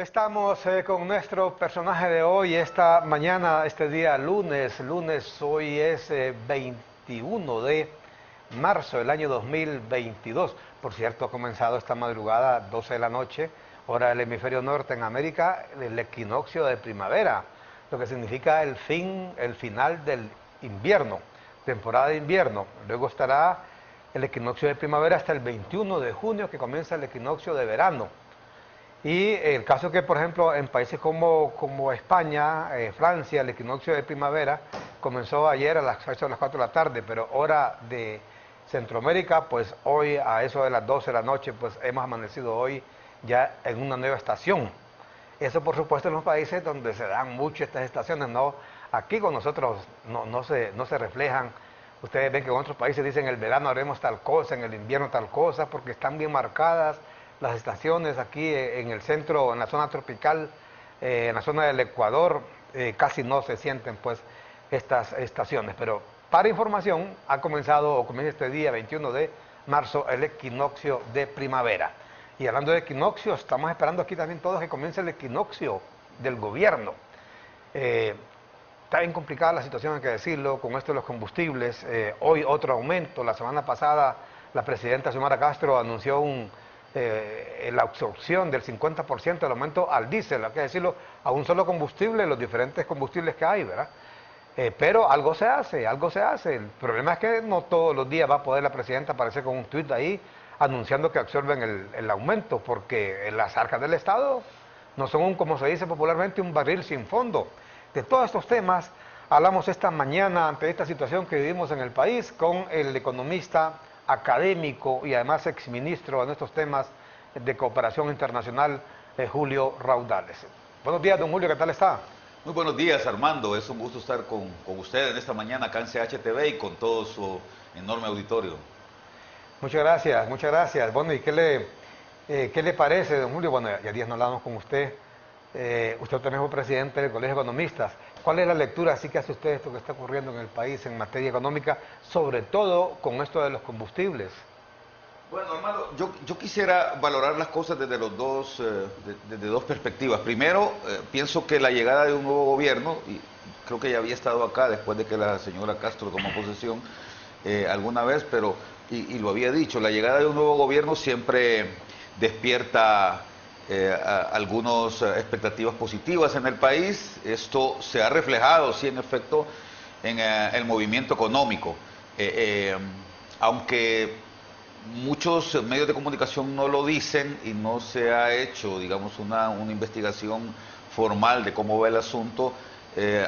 Estamos con nuestro personaje de hoy, esta mañana, este día lunes, hoy es 21 de marzo del año 2022. Por cierto, ha comenzado esta madrugada, 12 de la noche, hora del hemisferio norte en América, el equinoccio de primavera, lo que significa el final del invierno, temporada de invierno. Luego estará el equinoccio de primavera hasta el 21 de junio, que comienza el equinoccio de verano. Y el caso que, por ejemplo, en países como España, Francia, el equinoccio de primavera comenzó ayer a las 4 de la tarde, pero hora de Centroamérica, pues hoy a eso de las 12 de la noche, pues hemos amanecido hoy ya en una nueva estación. Eso, por supuesto, en los países donde se dan mucho estas estaciones, ¿no? Aquí con nosotros no se reflejan. Ustedes ven que en otros países dicen el verano haremos tal cosa, en el invierno tal cosa, porque están bien marcadas las estaciones. Aquí en el centro, en la zona tropical, en la zona del Ecuador, casi no se sienten pues estas estaciones. Pero para información, ha comenzado o comienza este día 21 de marzo el equinoccio de primavera. Y hablando de equinoccios, estamos esperando aquí también todos que comience el equinoccio del gobierno. Está bien complicada la situación, hay que decirlo, con esto de los combustibles. Hoy otro aumento. La semana pasada la presidenta Xiomara Castro anunció la absorción del 50% del aumento al diésel, hay que decirlo, a un solo combustible, los diferentes combustibles que hay, ¿verdad? Pero algo se hace, algo se hace. El problema es que no todos los días va a poder la presidenta aparecer con un tuit ahí anunciando que absorben el aumento, porque las arcas del Estado no son, como se dice popularmente, un barril sin fondo. De todos estos temas hablamos esta mañana ante esta situación que vivimos en el país con el economista académico y además exministro en estos temas de cooperación internacional, Julio Raudales. Buenos días, don Julio, ¿qué tal está? Muy buenos días, Armando. Es un gusto estar con usted en esta mañana acá en CHTV y con todo su enorme auditorio. Muchas gracias, muchas gracias. Bueno, ¿y qué le parece, don Julio? Bueno, ya días no hablamos con usted. Usted también fue presidente del Colegio de Economistas. ¿Cuál es la lectura así que hace usted de esto que está ocurriendo en el país en materia económica, sobre todo con esto de los combustibles? Bueno, Armando, yo quisiera valorar las cosas desde desde dos perspectivas. Primero, pienso que la llegada de un nuevo gobierno, y creo que ya había estado acá después de que la señora Castro tomó posesión alguna vez, pero, y lo había dicho, la llegada de un nuevo gobierno siempre despierta algunas expectativas positivas en el país. Esto se ha reflejado, sí, en efecto, en el movimiento económico. Aunque muchos medios de comunicación no lo dicen y no se ha hecho, digamos, una investigación formal de cómo va el asunto,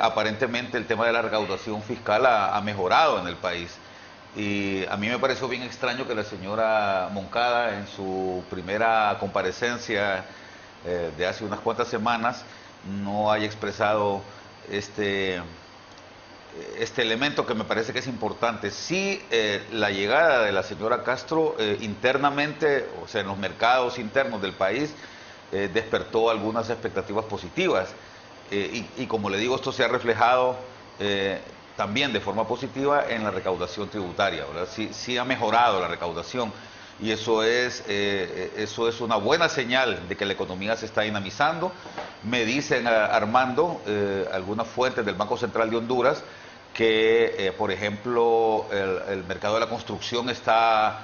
aparentemente el tema de la recaudación fiscal ha mejorado en el país. Y a mí me pareció bien extraño que la señora Moncada, en su primera comparecencia de hace unas cuantas semanas, no haya expresado este elemento que me parece que es importante. Sí, la llegada de la señora Castro internamente, o sea, en los mercados internos del país, despertó algunas expectativas positivas. Y como le digo, esto se ha reflejado también de forma positiva en la recaudación tributaria, ¿verdad? Sí ha mejorado la recaudación. Y eso es una buena señal de que la economía se está dinamizando. Me dicen, Armando, algunas fuentes del Banco Central de Honduras, que, por ejemplo, el mercado de la construcción está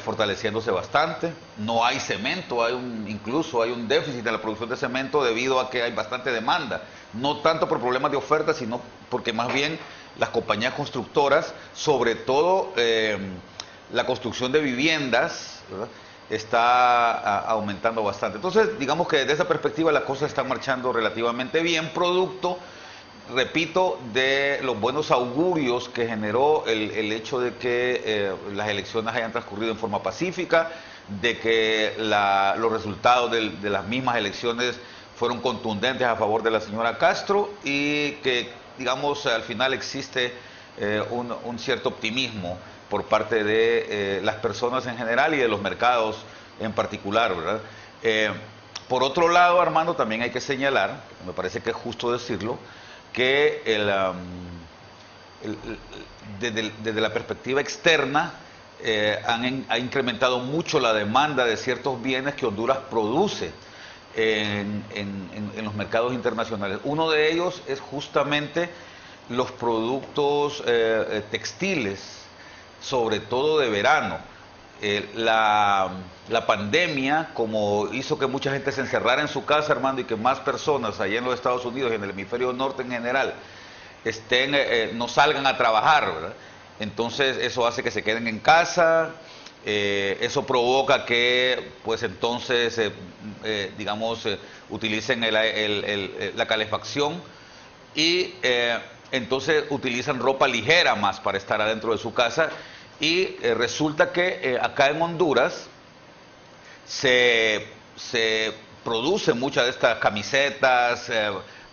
fortaleciéndose bastante. No hay cemento, incluso hay un déficit en la producción de cemento debido a que hay bastante demanda. No tanto por problemas de oferta, sino porque más bien las compañías constructoras, sobre todo la construcción de viviendas, ¿verdad?, está aumentando bastante. Entonces, digamos que desde esa perspectiva las cosas están marchando relativamente bien, producto, repito, de los buenos augurios que generó el hecho de que las elecciones hayan transcurrido en forma pacífica, de que los resultados de las mismas elecciones fueron contundentes a favor de la señora Castro y que, digamos, al final existe un cierto optimismo por parte de las personas en general y de los mercados en particular, ¿verdad? Por otro lado, Armando, también hay que señalar, me parece que es justo decirlo, que desde la perspectiva externa ha incrementado mucho la demanda de ciertos bienes que Honduras produce. en los mercados internacionales. Uno de ellos es justamente los productos textiles, sobre todo de verano. La pandemia, como hizo que mucha gente se encerrara en su casa, Armando, y que más personas allá en los Estados Unidos y en el hemisferio norte en general no salgan a trabajar, ¿verdad? Entonces eso hace que se queden en casa, eso provoca que pues entonces digamos utilicen la calefacción y entonces utilizan ropa ligera más para estar adentro de su casa y resulta que acá en Honduras se producen muchas de estas camisetas,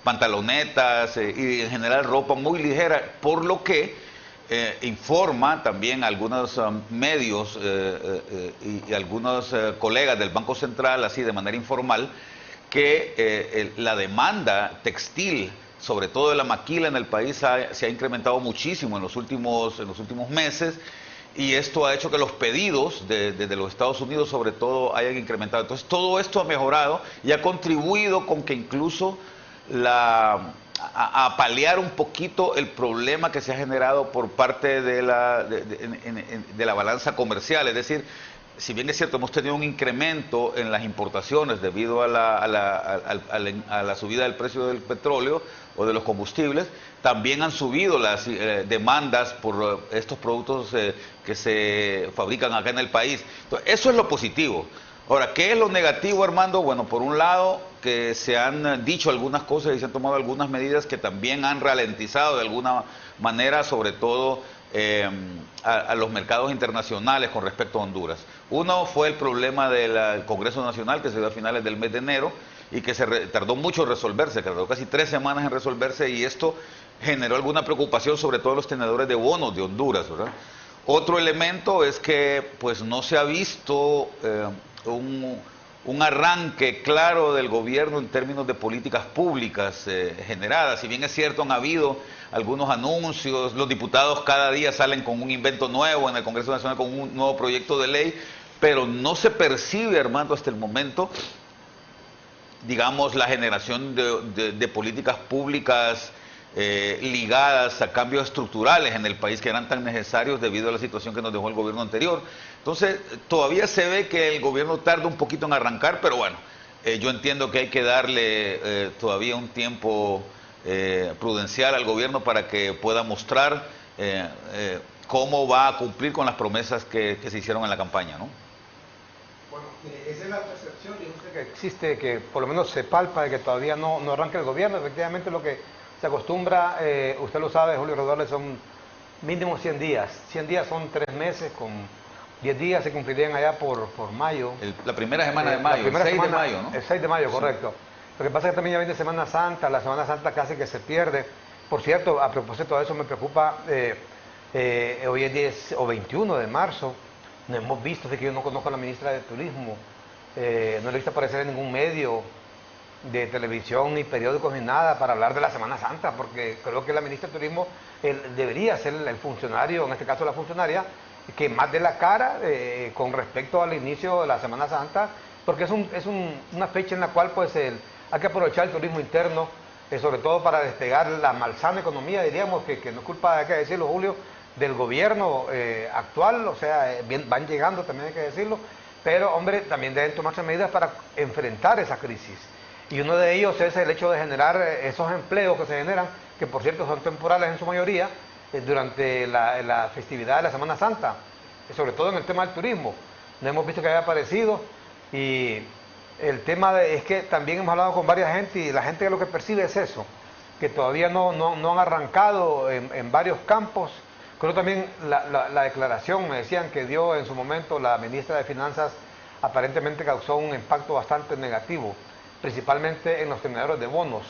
pantalonetas y en general ropa muy ligera, por lo que informa también algunos medios y algunos colegas del Banco Central, así de manera informal, que la demanda textil, sobre todo de la maquila en el país, se ha incrementado muchísimo en los últimos meses. Y esto ha hecho que los pedidos desde los Estados Unidos, sobre todo, hayan incrementado. Entonces, todo esto ha mejorado y ha contribuido con que incluso a paliar un poquito el problema que se ha generado por parte de la balanza comercial. Es decir, si bien es cierto, hemos tenido un incremento en las importaciones debido a la subida del precio del petróleo o de los combustibles, también han subido las demandas por estos productos que se fabrican acá en el país. Entonces, eso es lo positivo. Ahora, ¿qué es lo negativo, Armando? Bueno, por un lado, que se han dicho algunas cosas y se han tomado algunas medidas que también han ralentizado de alguna manera, sobre todo a los mercados internacionales con respecto a Honduras. Uno fue el problema del Congreso Nacional, que se dio a finales del mes de enero y que tardó mucho en resolverse, que tardó casi 3 semanas en resolverse, y esto generó alguna preocupación, sobre todo los tenedores de bonos de Honduras, ¿verdad? Otro elemento es que pues no se ha visto un arranque claro del gobierno en términos de políticas públicas generadas. Si bien es cierto, han habido algunos anuncios, los diputados cada día salen con un invento nuevo en el Congreso Nacional, con un nuevo proyecto de ley, pero no se percibe, Armando, hasta el momento, digamos, la generación de políticas públicas ligadas a cambios estructurales en el país que eran tan necesarios debido a la situación que nos dejó el gobierno anterior. Entonces, todavía se ve que el gobierno tarda un poquito en arrancar, pero bueno, yo entiendo que hay que darle todavía un tiempo prudencial al gobierno para que pueda mostrar cómo va a cumplir con las promesas que se hicieron en la campaña, ¿no? Bueno, esa es la percepción, yo sé que existe, que por lo menos se palpa de que todavía no arranca el gobierno. Efectivamente, lo que se acostumbra, usted lo sabe, Julio Rodríguez, son mínimo 100 días. 100 días son 3 meses, con 10 días se cumplirían allá por mayo. La primera semana de mayo, el 6 de mayo, ¿no? El 6 de mayo, sí. Correcto. Lo que pasa es que también ya viene Semana Santa, la Semana Santa casi que se pierde. Por cierto, a propósito de eso me preocupa, hoy es 10 o 21 de marzo, no hemos visto, así que yo no conozco a la ministra de Turismo, no le he visto aparecer en ningún medio de televisión, ni periódicos, ni nada para hablar de la Semana Santa, porque creo que la ministra de Turismo debería ser el funcionario, en este caso la funcionaria, que más dé la cara con respecto al inicio de la Semana Santa, porque es una fecha en la cual pues hay que aprovechar el turismo interno, sobre todo para despegar la malsana economía, diríamos, que no es culpa, hay que decirlo, Julio, del gobierno actual, o sea, van llegando, también hay que decirlo, pero hombre, también deben tomarse medidas para enfrentar esa crisis. Y uno de ellos es el hecho de generar esos empleos que se generan, que por cierto son temporales en su mayoría, durante la festividad de la Semana Santa, sobre todo en el tema del turismo. No hemos visto que haya aparecido, y el tema es que también hemos hablado con varias gente, y la gente lo que percibe es eso, que todavía no han arrancado en varios campos. Creo también la declaración, me decían, que dio en su momento la ministra de Finanzas, aparentemente causó un impacto bastante negativo, principalmente en los tenedores de bonos,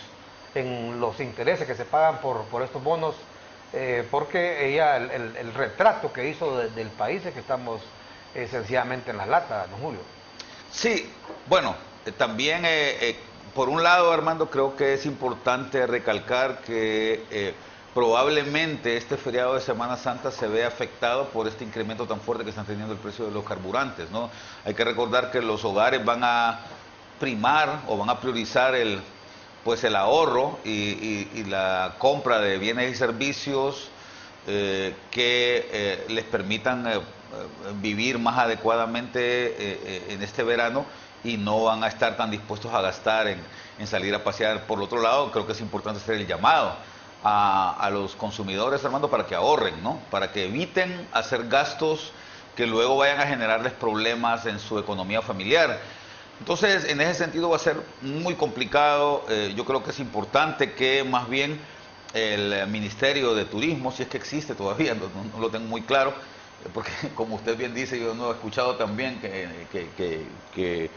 en los intereses que se pagan por estos bonos, porque ella, el retrato que hizo del país es que estamos sencillamente en las latas, ¿no, Julio? Sí, bueno, también por un lado, Armando, creo que es importante recalcar que probablemente este feriado de Semana Santa se ve afectado por este incremento tan fuerte que están teniendo el precio de los carburantes, ¿no? Hay que recordar que los hogares van a primar o van a priorizar pues el ahorro y la compra de bienes y servicios que les permitan vivir más adecuadamente en este verano, y no van a estar tan dispuestos a gastar en salir a pasear. Por otro lado, creo que es importante hacer el llamado a los consumidores, Armando, para que ahorren, ¿no? Para que eviten hacer gastos que luego vayan a generarles problemas en su economía familiar. Entonces, en ese sentido va a ser muy complicado. Yo creo que es importante que más bien el Ministerio de Turismo, si es que existe todavía, no lo tengo muy claro, porque como usted bien dice, yo no he escuchado también que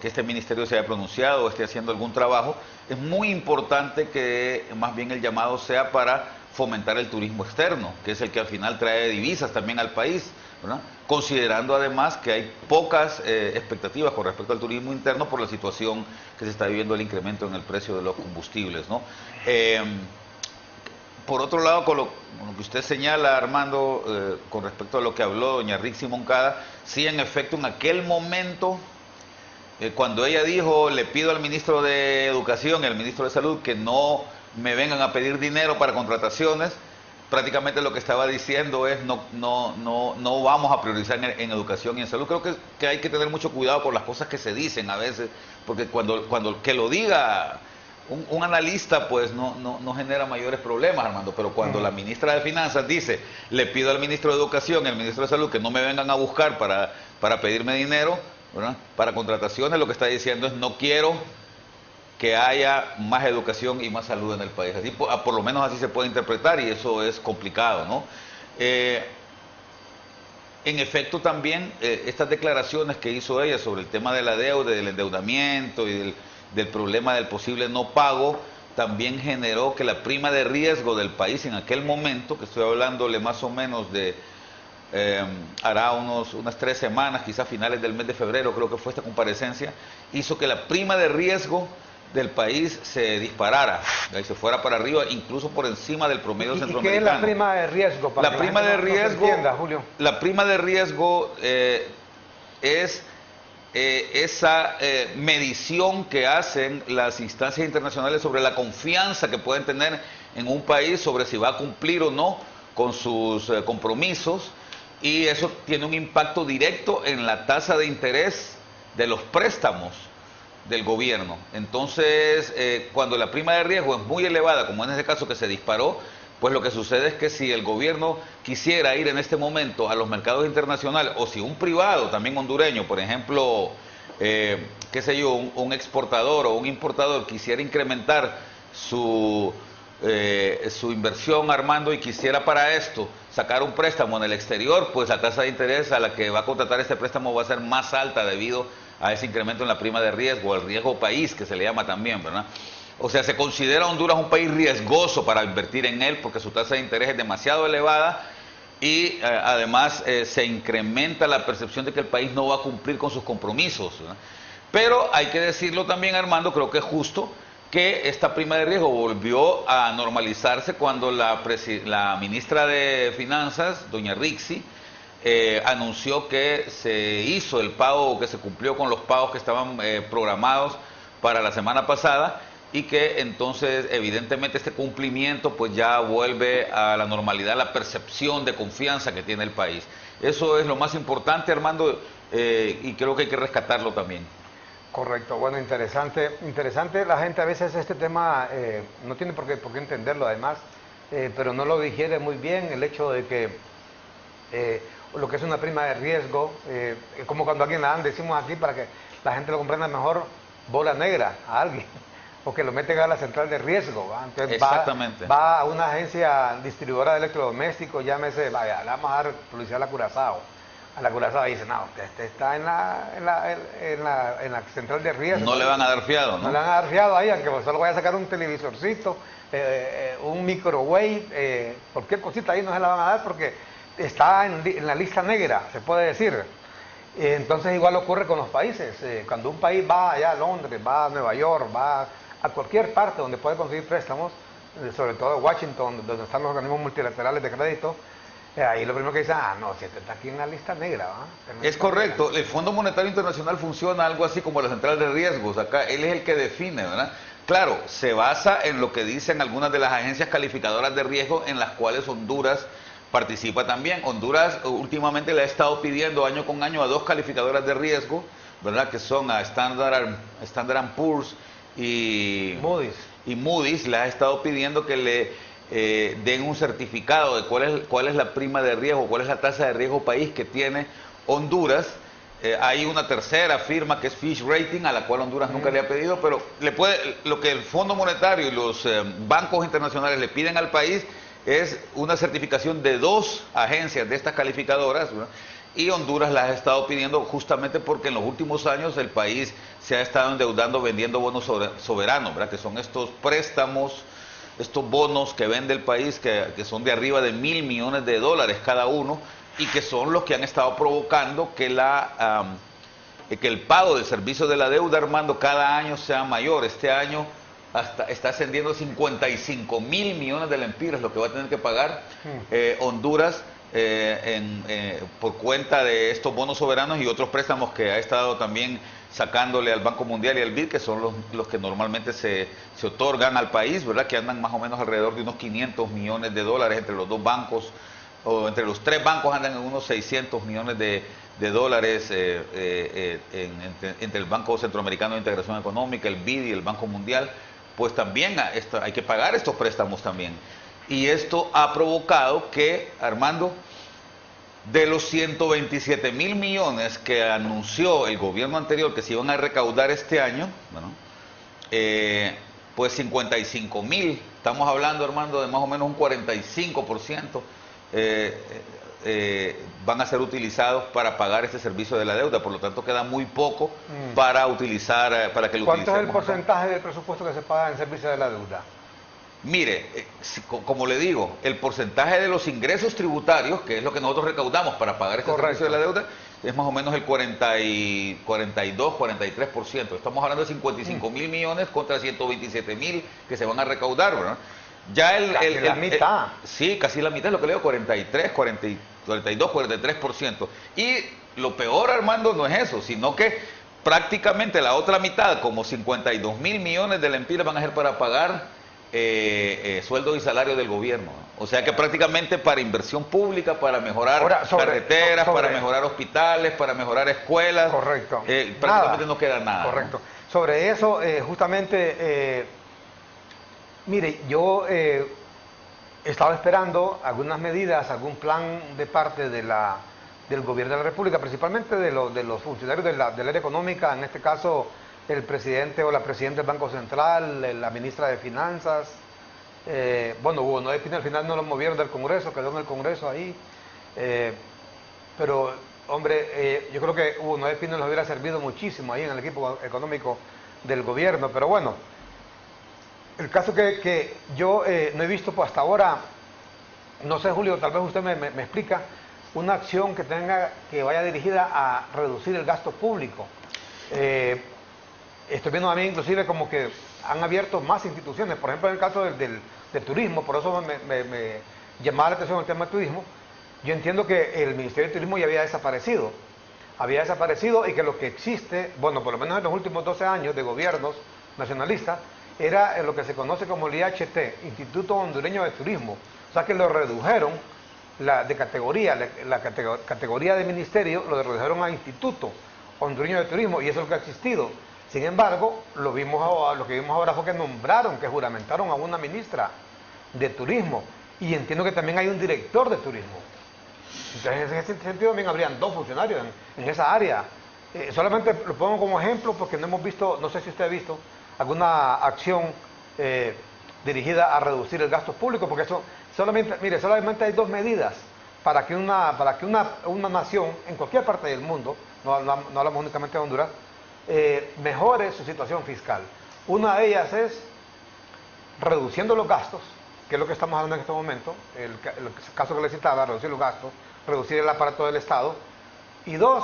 este ministerio se haya pronunciado o esté haciendo algún trabajo. Es muy importante que más bien el llamado sea para fomentar el turismo externo, que es el que al final trae divisas también al país, ¿verdad? Considerando además que hay pocas expectativas con respecto al turismo interno por la situación que se está viviendo, el incremento en el precio de los combustibles, ¿no? Por otro lado, con lo que usted señala, Armando, con respecto a lo que habló doña Rixi Moncada, sí, en efecto, en aquel momento, cuando ella dijo, le pido al ministro de Educación y al ministro de Salud que no me vengan a pedir dinero para contrataciones, prácticamente lo que estaba diciendo es no vamos a priorizar en educación y en salud. Creo que hay que tener mucho cuidado con las cosas que se dicen a veces, porque cuando que lo diga un analista, pues no genera mayores problemas, Armando, pero cuando la ministra de Finanzas dice, le pido al ministro de Educación y al ministro de Salud que no me vengan a buscar para pedirme dinero, ¿verdad?, para contrataciones, lo que está diciendo es no quiero que haya más educación y más salud en el país. Así, por lo menos así se puede interpretar, y eso es complicado, ¿no? En efecto, también estas declaraciones que hizo ella sobre el tema de la deuda, del endeudamiento y del problema del posible no pago, también generó que la prima de riesgo del país en aquel momento, que estoy hablándole más o menos de hará unas 3 semanas, quizás finales del mes de febrero, creo que fue esta comparecencia, hizo que la prima de riesgo del país se disparara, y se fuera para arriba, incluso por encima del promedio centroamericano. ¿Y qué es la prima de riesgo? La prima de riesgo, entienda, Julio. La prima de riesgo es esa medición que hacen las instancias internacionales sobre la confianza que pueden tener en un país sobre si va a cumplir o no con sus compromisos, y eso tiene un impacto directo en la tasa de interés de los préstamos del gobierno. Entonces, cuando la prima de riesgo es muy elevada, como en este caso que se disparó, pues lo que sucede es que si el gobierno quisiera ir en este momento a los mercados internacionales, o si un privado, también hondureño, por ejemplo, qué sé yo, un exportador o un importador quisiera incrementar su inversión, Armando, y quisiera para esto sacar un préstamo en el exterior, pues la tasa de interés a la que va a contratar este préstamo va a ser más alta debido a ese incremento en la prima de riesgo, el riesgo país, que se le llama también, ¿verdad? O sea, se considera Honduras un país riesgoso para invertir en él porque su tasa de interés es demasiado elevada, y además se incrementa la percepción de que el país no va a cumplir con sus compromisos, ¿verdad? Pero hay que decirlo también, Armando, creo que es justo que esta prima de riesgo volvió a normalizarse cuando la ministra de Finanzas, doña Rixi, anunció que se hizo el pago, que se cumplió con los pagos que estaban programados para la semana pasada, y que entonces evidentemente este cumplimiento pues ya vuelve a la normalidad, la percepción de confianza que tiene el país. Eso es lo más importante, Armando, y creo que hay que rescatarlo también. Correcto, bueno, interesante. La gente a veces este tema no tiene por qué entenderlo además, pero no lo digiere muy bien el hecho de que lo que es una prima de riesgo, como cuando alguien la dan, decimos aquí para que la gente lo comprenda mejor, bola negra a alguien, o que lo meten a la central de riesgo, ¿va? Entonces Exactamente. va a una agencia distribuidora de electrodomésticos, llámese, vaya, le vamos a dar publicidad a la Curazao. A la Curazao dice, no, usted está en la central de riesgo. No le van a dar fiado, ¿no? No le van a dar fiado ahí, aunque solo vaya a sacar un televisorcito, un microwave, cualquier cosita ahí no se la van a dar porque está en la lista negra, se puede decir. Entonces igual ocurre con los países. Cuando un país va allá a Londres, va a Nueva York, va a cualquier parte donde puede conseguir préstamos, sobre todo Washington, donde están los organismos multilaterales de crédito, Ahí lo primero que dicen, no, si este está aquí en la lista negra, ¿va? Es correcto, el Fondo Monetario Internacional funciona algo así como la central de riesgos, acá él es el que define, ¿verdad? Claro, se basa en lo que dicen algunas de las agencias calificadoras de riesgo en las cuales Honduras participa también. Honduras últimamente le ha estado pidiendo año con año a dos calificadoras de riesgo, ¿verdad? Que son a Standard Poor's y Moody's, le ha estado pidiendo que le den un certificado de cuál es la prima de riesgo, cuál es la tasa de riesgo país que tiene Honduras. Hay una tercera firma que es Fitch Rating, a la cual Honduras nunca le ha pedido, pero lo que el Fondo Monetario y los bancos internacionales le piden al país es una certificación de dos agencias de estas calificadoras, ¿verdad? Y Honduras las ha estado pidiendo justamente porque en los últimos años el país se ha estado endeudando vendiendo bonos soberanos, ¿verdad? Que son estos préstamos, estos bonos que vende el país, que son de arriba de $1.000 millones cada uno, y que son los que han estado provocando que el pago del servicio de la deuda, Armando, cada año sea mayor. Este año está ascendiendo a 55.000 millones de lempiras lo que va a tener que pagar Honduras por cuenta de estos bonos soberanos y otros préstamos que ha estado también sacándole al Banco Mundial y al BID, que son los que normalmente se otorgan al país, ¿verdad? Que andan más o menos alrededor de unos 500 millones de dólares entre los dos bancos, o entre los tres bancos andan en unos 600 millones de dólares entre el Banco Centroamericano de Integración Económica, el BID y el Banco Mundial. Pues también hay que pagar estos préstamos también. Y esto ha provocado que, Armando, de los 127.000 millones que anunció el gobierno anterior que se iban a recaudar este año, bueno, pues 55.000, estamos hablando, Armando, de más o menos un 45%, van a ser utilizados para pagar este servicio de la deuda, por lo tanto queda muy poco para utilizar, para que lo utilicemos. ¿Cuánto es el porcentaje del presupuesto que se paga en servicio de la deuda? Mire, como le digo, el porcentaje de los ingresos tributarios, que es lo que nosotros recaudamos para pagar este servicio de la deuda, es más o menos el 42, 43%. Estamos hablando de 55.000 millones contra 127.000 que se van a recaudar, ¿verdad? Ya la mitad. Sí, casi la mitad es lo que le digo, 42, 43%. Y lo peor, Armando, no es eso, sino que prácticamente la otra mitad, como 52.000 millones de lempiras, van a ser para pagar sueldos y salarios del gobierno. O sea que prácticamente para inversión pública, para mejorar carreteras, para mejorar hospitales, para mejorar escuelas. Correcto. Prácticamente no queda nada. Correcto. ¿No? Sobre eso, justamente, mire, yo estaba esperando algunas medidas, algún plan de parte del gobierno de la República, principalmente de los funcionarios del área económica, en este caso el presidente o la presidenta del Banco Central, la ministra de Finanzas. Bueno, Hugo Noé Pineda al final no lo movieron del Congreso, quedó en el Congreso ahí. Pero, hombre, yo creo que Hugo Noé Pineda les hubiera servido muchísimo ahí en el equipo económico del gobierno. Pero bueno, el caso que yo no he visto pues, hasta ahora, no sé, Julio, tal vez usted me explica, una acción que vaya dirigida a reducir el gasto público. Estoy viendo a mí inclusive como que han abierto más instituciones, por ejemplo en el caso del turismo, por eso me llamaba la atención el tema del turismo. Yo entiendo que el Ministerio de Turismo ya había desaparecido y que lo que existe, bueno, por lo menos en los últimos 12 años de gobiernos nacionalistas, era lo que se conoce como el IHT, Instituto Hondureño de Turismo, o sea que lo redujeron de categoría, la categoría de ministerio lo redujeron a Instituto Hondureño de Turismo, y eso es lo que ha existido. Sin embargo, lo que vimos ahora fue que que juramentaron a una ministra de turismo, y entiendo que también hay un director de turismo. Entonces, en ese sentido también habrían dos funcionarios en esa área. Solamente lo pongo como ejemplo porque no hemos visto, no sé si usted ha visto, alguna acción dirigida a reducir el gasto público, porque eso solamente hay dos medidas para que una nación en cualquier parte del mundo, no hablamos únicamente de Honduras, mejore su situación fiscal. Una de ellas es reduciendo los gastos, que es lo que estamos hablando en este momento, el caso que le citaba, reducir los gastos, reducir el aparato del Estado, y dos,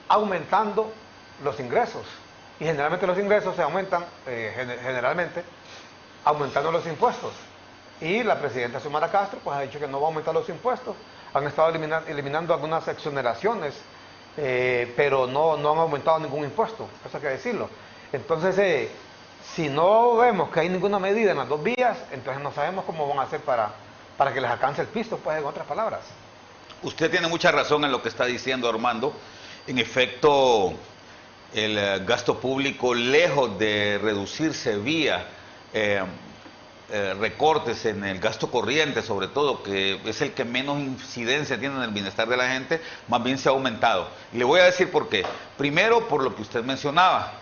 aumentando los ingresos. Y generalmente los ingresos se aumentan, aumentando los impuestos. Y la presidenta Xiomara Castro pues ha dicho que no va a aumentar los impuestos han estado eliminando algunas exoneraciones, pero no han aumentado ningún impuesto, eso hay que decirlo. Entonces, si no vemos que hay ninguna medida en las dos vías, entonces no sabemos cómo van a hacer para que les alcance el pisto, pues, en otras palabras. Usted tiene mucha razón en lo que está diciendo, Armando. En efecto, el gasto público, lejos de reducirse vía recortes en el gasto corriente, sobre todo, que es el que menos incidencia tiene en el bienestar de la gente, más bien se ha aumentado. Y le voy a decir por qué. Primero, por lo que usted mencionaba.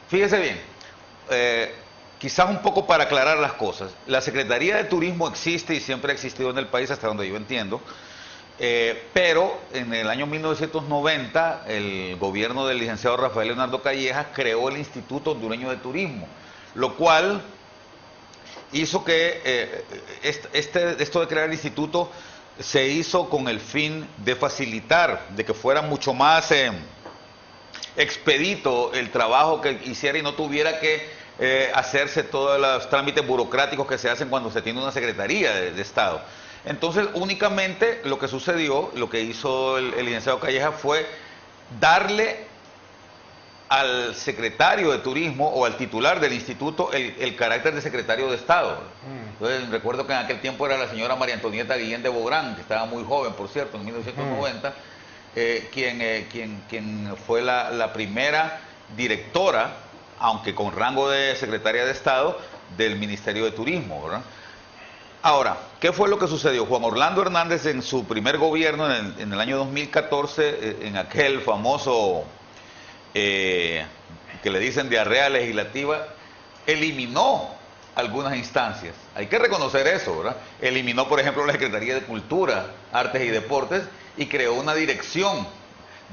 Fíjese bien, quizás un poco para aclarar las cosas. La Secretaría de Turismo existe y siempre ha existido en el país, hasta donde yo entiendo. Pero en el año 1990 el gobierno del licenciado Rafael Leonardo Callejas creó el Instituto Hondureño de Turismo, lo cual hizo que esto de crear el instituto se hizo con el fin de facilitar, de que fuera mucho más expedito el trabajo que hiciera y no tuviera que hacerse todos los trámites burocráticos que se hacen cuando se tiene una Secretaría de Estado. Entonces, únicamente lo que sucedió, lo que hizo el licenciado Callejas fue darle al secretario de Turismo o al titular del instituto el carácter de secretario de Estado. Entonces, recuerdo que en aquel tiempo era la señora María Antonieta Guillén de Bográn, que estaba muy joven, por cierto, en 1990, quien fue la primera directora, aunque con rango de secretaria de Estado, del Ministerio de Turismo, ¿verdad? Ahora, ¿qué fue lo que sucedió? Juan Orlando Hernández en su primer gobierno, en el año 2014, en aquel famoso, que le dicen diarrea legislativa, eliminó algunas instancias. Hay que reconocer eso, ¿verdad? Eliminó, por ejemplo, la Secretaría de Cultura, Artes y Deportes y creó una dirección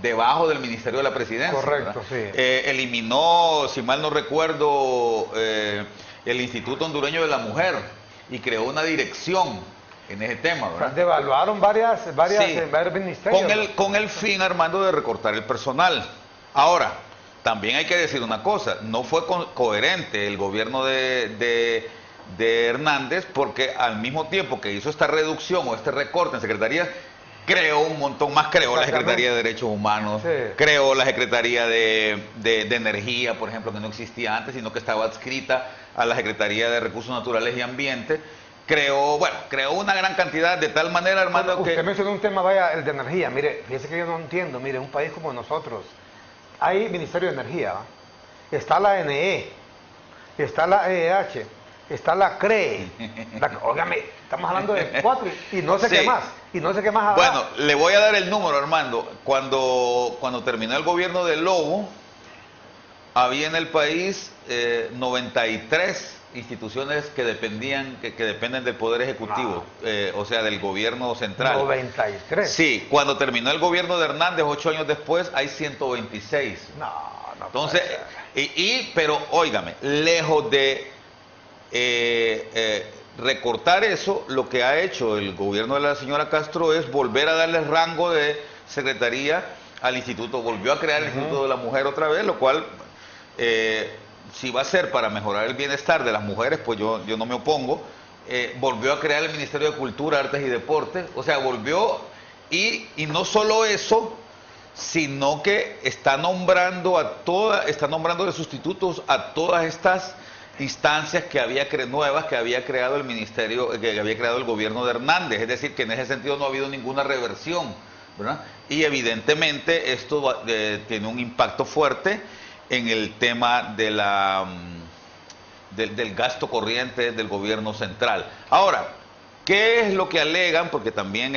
debajo del Ministerio de la Presidencia. Correcto, ¿verdad? sí. Eliminó, si mal no recuerdo, el Instituto Hondureño de la Mujer y creó una dirección en ese tema, ¿verdad? Devaluaron varios ministerios. Con el fin, Armando, de recortar el personal. Ahora, también hay que decir una cosa, no fue coherente el gobierno de Hernández, porque al mismo tiempo que hizo esta reducción o este recorte en secretarías, creó un montón más, creó la Secretaría de Derechos Humanos, sí, creó la Secretaría de Energía, por ejemplo, que no existía antes, sino que estaba adscrita a la Secretaría de Recursos Naturales y Ambiente. Creó una gran cantidad, de tal manera, Armando, que... Usted mencionó un tema, vaya, el de energía. Mire, fíjese que yo no entiendo. Mire, un país como nosotros, hay Ministerio de Energía, está la NE, está la EH, está la CRE. Óigame, estamos hablando de 4 y no sé qué más. Y no sé qué más habrá. Bueno, le voy a dar el número, Armando. Cuando terminó el gobierno de Lobo, había en el país 93 instituciones que dependen del Poder Ejecutivo, o sea, del gobierno central. 93. Sí, cuando terminó el gobierno de Hernández, 8 años después, hay 126. No. Entonces, pero óigame, lejos de recortar eso, lo que ha hecho el gobierno de la señora Castro es volver a darle rango de secretaría al instituto, volvió a crear el Instituto de la Mujer otra vez, lo cual... si va a ser para mejorar el bienestar de las mujeres, pues yo no me opongo. Volvió a crear el Ministerio de Cultura, Artes y Deportes, o sea, volvió, y no solo eso, sino que está nombrando de sustitutos a todas estas instancias que había nuevas que había creado el ministerio, que había creado el gobierno de Hernández, es decir, que en ese sentido no ha habido ninguna reversión, ¿verdad? Y evidentemente esto tiene un impacto fuerte en el tema de del gasto corriente del gobierno central. Ahora, ¿qué es lo que alegan? Porque también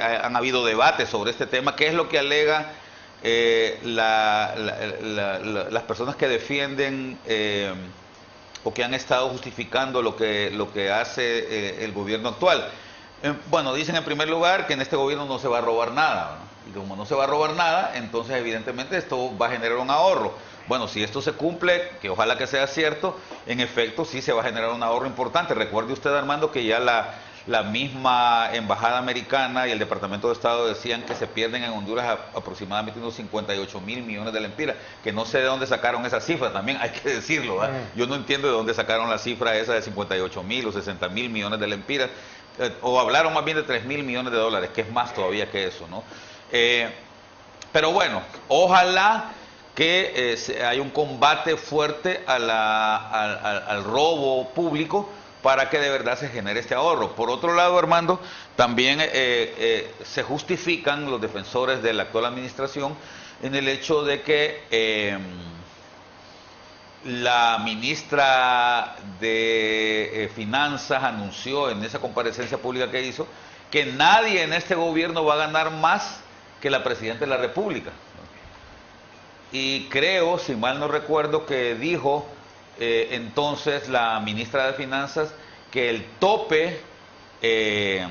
han habido debates sobre este tema. ¿Qué es lo que alegan las personas que defienden o que han estado justificando lo que hace el gobierno actual? Bueno, dicen en primer lugar que en este gobierno no se va a robar nada, ¿no? Y como no se va a robar nada, entonces evidentemente esto va a generar un ahorro. Bueno, si esto se cumple, que ojalá que sea cierto, en efecto sí se va a generar un ahorro importante. Recuerde usted, Armando, que ya la misma embajada americana y el Departamento de Estado decían que se pierden en Honduras aproximadamente unos 58.000 millones de lempiras, que no sé de dónde sacaron esa cifra, también hay que decirlo, ¿verdad? Yo no entiendo de dónde sacaron la cifra esa de 58.000 o 60.000 millones de lempiras, o hablaron más bien de 3.000 millones de dólares, que es más todavía que eso, ¿no? Pero bueno, ojalá que haya un combate fuerte al robo público para que de verdad se genere este ahorro. Por otro lado, Armando, también se justifican los defensores de la actual administración en el hecho de que la ministra de Finanzas anunció en esa comparecencia pública que hizo que nadie en este gobierno va a ganar más que la presidenta de la República. Y creo, si mal no recuerdo, que dijo entonces la ministra de Finanzas que el tope de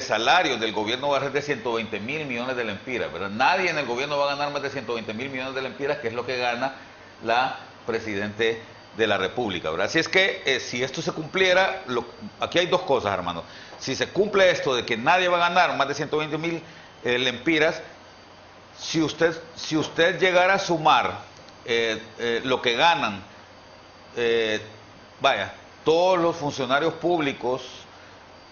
salarios del gobierno va a ser de 120.000 millones de lempiras, ¿verdad? Nadie en el gobierno va a ganar más de 120.000 millones de lempiras, que es lo que gana la presidente de la República, ¿verdad? Así es que si esto se cumpliera, aquí hay dos cosas, hermano. Si se cumple esto de que nadie va a ganar más de 120.000 lempiras, si usted llegara a sumar lo que ganan, todos los funcionarios públicos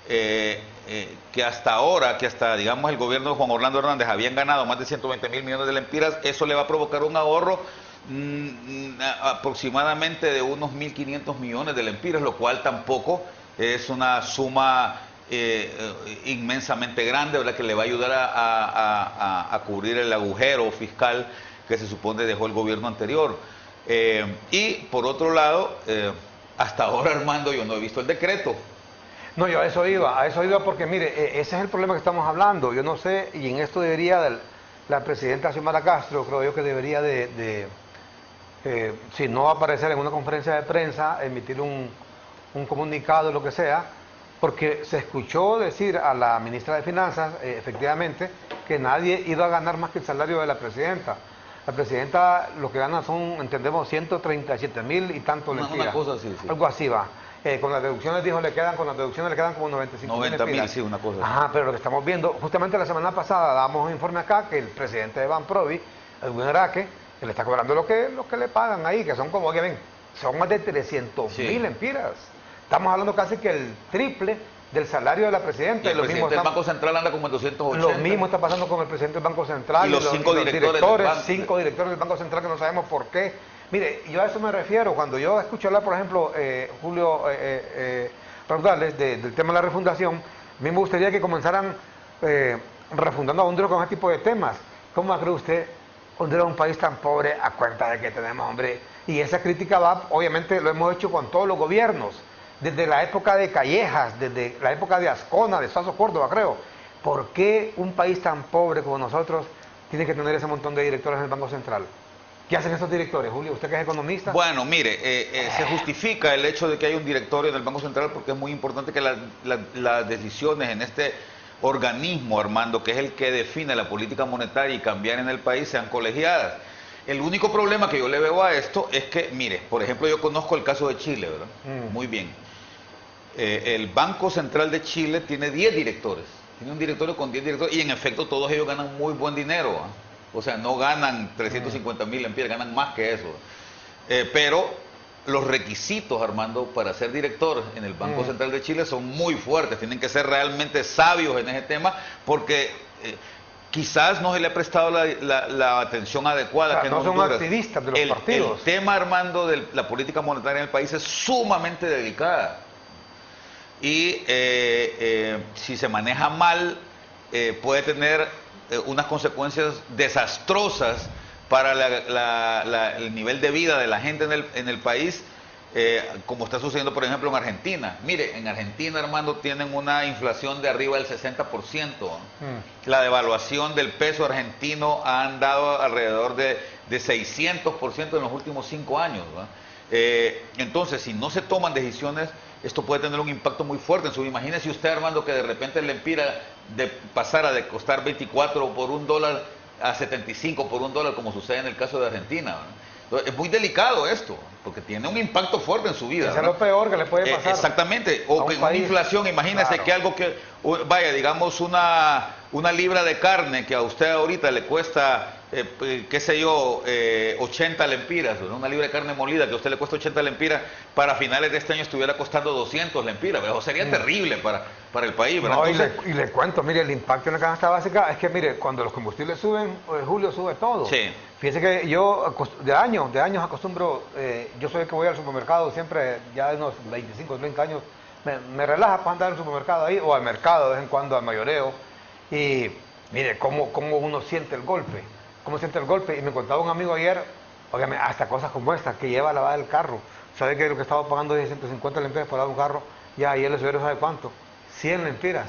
que hasta digamos el gobierno de Juan Orlando Hernández habían ganado más de 120.000 millones de lempiras, eso le va a provocar un ahorro aproximadamente de unos 1.500 millones de lempiras, lo cual tampoco es una suma inmensamente grande, ¿verdad?, que le va a ayudar a cubrir el agujero fiscal que se supone dejó el gobierno anterior. Y por otro lado, hasta ahora, Armando, yo no he visto el decreto. No, yo a eso iba porque mire, ese es el problema que estamos hablando. Yo no sé, y en esto debería la presidenta Xiomara Castro, creo yo que debería si no aparecer en una conferencia de prensa, emitir un comunicado, lo que sea, porque se escuchó decir a la ministra de Finanzas, efectivamente, que nadie iba a ganar más que el salario de la presidenta. La presidenta lo que gana son, entendemos, 137.000 y tanto lempiras. Una cosa así, sí. Algo así va. Con las deducciones, dijo, con las deducciones le quedan como 90.000, sí, una cosa así. Ajá, pero lo que estamos viendo, justamente la semana pasada damos un informe acá que el presidente de Banprovi, Edwin Araque, que le está cobrando lo que le pagan ahí, que son como, que ven, son más de 300.000 lempiras. Estamos hablando casi que el triple del salario de la presidenta. Y el presidente del Banco Central anda como en 280. Lo mismo está pasando con el presidente del Banco Central. Y los cinco directores, 5 directores del Banco Central que no sabemos por qué. Mire, yo a eso me refiero. Cuando yo escucho hablar, por ejemplo, Julio Raudales, del tema de la refundación, a mí me gustaría que comenzaran refundando a Honduras con ese tipo de temas. ¿Cómo cree usted Honduras es un país tan pobre a cuenta de que tenemos, hombre? Y esa crítica va, obviamente, lo hemos hecho con todos los gobiernos. Desde la época de Callejas, desde la época de Ascona, de Sasso Córdoba, creo. ¿Por qué un país tan pobre como nosotros tiene que tener ese montón de directores en el Banco Central? ¿Qué hacen esos directores, Julio? ¿Usted que es economista? Bueno, mire, se justifica el hecho de que haya un directorio en el Banco Central porque es muy importante que las decisiones en este organismo, Armando, que es el que define la política monetaria y cambiar en el país, sean colegiadas. El único problema que yo le veo a esto es que, mire, por ejemplo, yo conozco el caso de Chile, ¿verdad? Muy bien. El Banco Central de Chile tiene 10 directores. Tiene un directorio con 10 directores y en efecto todos ellos ganan muy buen dinero, ¿eh? O sea, no ganan 350.000 lempiras, ganan más que eso. Pero los requisitos, Armando, para ser director en el Banco Central de Chile son muy fuertes. Tienen que ser realmente sabios en ese tema porque quizás no se le ha prestado la atención adecuada. O sea, que no son activistas de los partidos. El tema, Armando, de la política monetaria en el país es sumamente delicada. Y si se maneja mal, puede tener unas consecuencias desastrosas para el nivel de vida de la gente en el país, como está sucediendo, por ejemplo, en Argentina. Mire, en Argentina, Armando, tienen una inflación de arriba del 60%. La devaluación del peso argentino ha andado alrededor de 600% en los últimos 5 años, ¿no? Entonces, si no se toman decisiones, esto puede tener un impacto muy fuerte en su vida. Imagínese usted, Armando, que de repente la empira pasara de costar 24 por $1 a 75 por $1, como sucede en el caso de Argentina, ¿no? Entonces, es muy delicado esto, porque tiene un impacto fuerte en su vida. Eso es lo peor que le puede pasar. Exactamente, o que una inflación, imagínese, claro, que algo que, vaya, digamos una libra de carne que a usted ahorita le cuesta qué sé yo, 80 lempiras, ¿no? Una libra de carne molida que a usted le cuesta 80 lempiras, para finales de este año estuviera costando 200 lempiras, ¿verdad? O sería terrible para el país, ¿verdad? No, Entonces, y le cuento, mire, el impacto en la canasta básica es que, mire, cuando los combustibles suben, Julio, sube todo. sí. Fíjese que yo de años acostumbro, yo soy el que voy al supermercado siempre, ya de unos 25, 30 años, me relaja para andar al supermercado ahí, o al mercado de vez en cuando, al mayoreo, y mire, cómo uno siente el golpe, y me contaba un amigo ayer, óigame, hasta cosas como esta, que lleva a lavar el carro, sabe que lo que estaba pagando es 150 lempiras por lavar un carro, ya ayer le subieron, ¿sabe cuánto? 100 lempiras,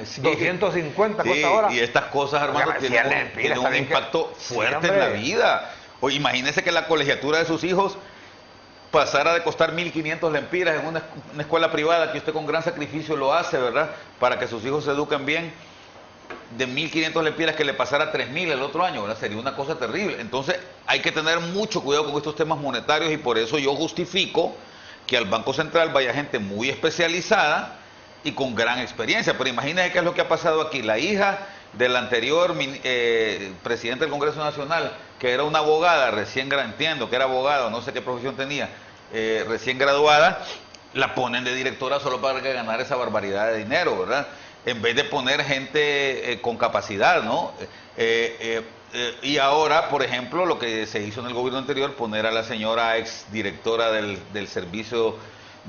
Sí. 250 Sí, cuesta ahora. y estas cosas, Armando, Óigame, tienen 100 lempiras, tienen un ¿saben qué? impacto Sí, fuerte en hombre. la vida. O imagínese que la colegiatura de sus hijos pasara de costar 1.500 lempiras en una escuela privada, que usted con gran sacrificio lo hace, ¿verdad? Para que sus hijos se eduquen bien, de 1.500 lempiras que le pasara a 3.000 el otro año, ¿verdad? Sería una cosa terrible. Entonces hay que tener mucho cuidado con estos temas monetarios, y por eso yo justifico que al Banco Central vaya gente muy especializada y con gran experiencia. Pero imagínense qué es lo que ha pasado aquí. La hija del anterior presidente del Congreso Nacional, que era una abogada recién graduada, entiendo que era abogada, no sé qué profesión tenía, recién graduada, la ponen de directora solo para que ganara esa barbaridad de dinero, ¿verdad? En vez de poner gente con capacidad, ¿no? Y ahora, por ejemplo, lo que se hizo en el gobierno anterior, poner a la señora ex directora del Servicio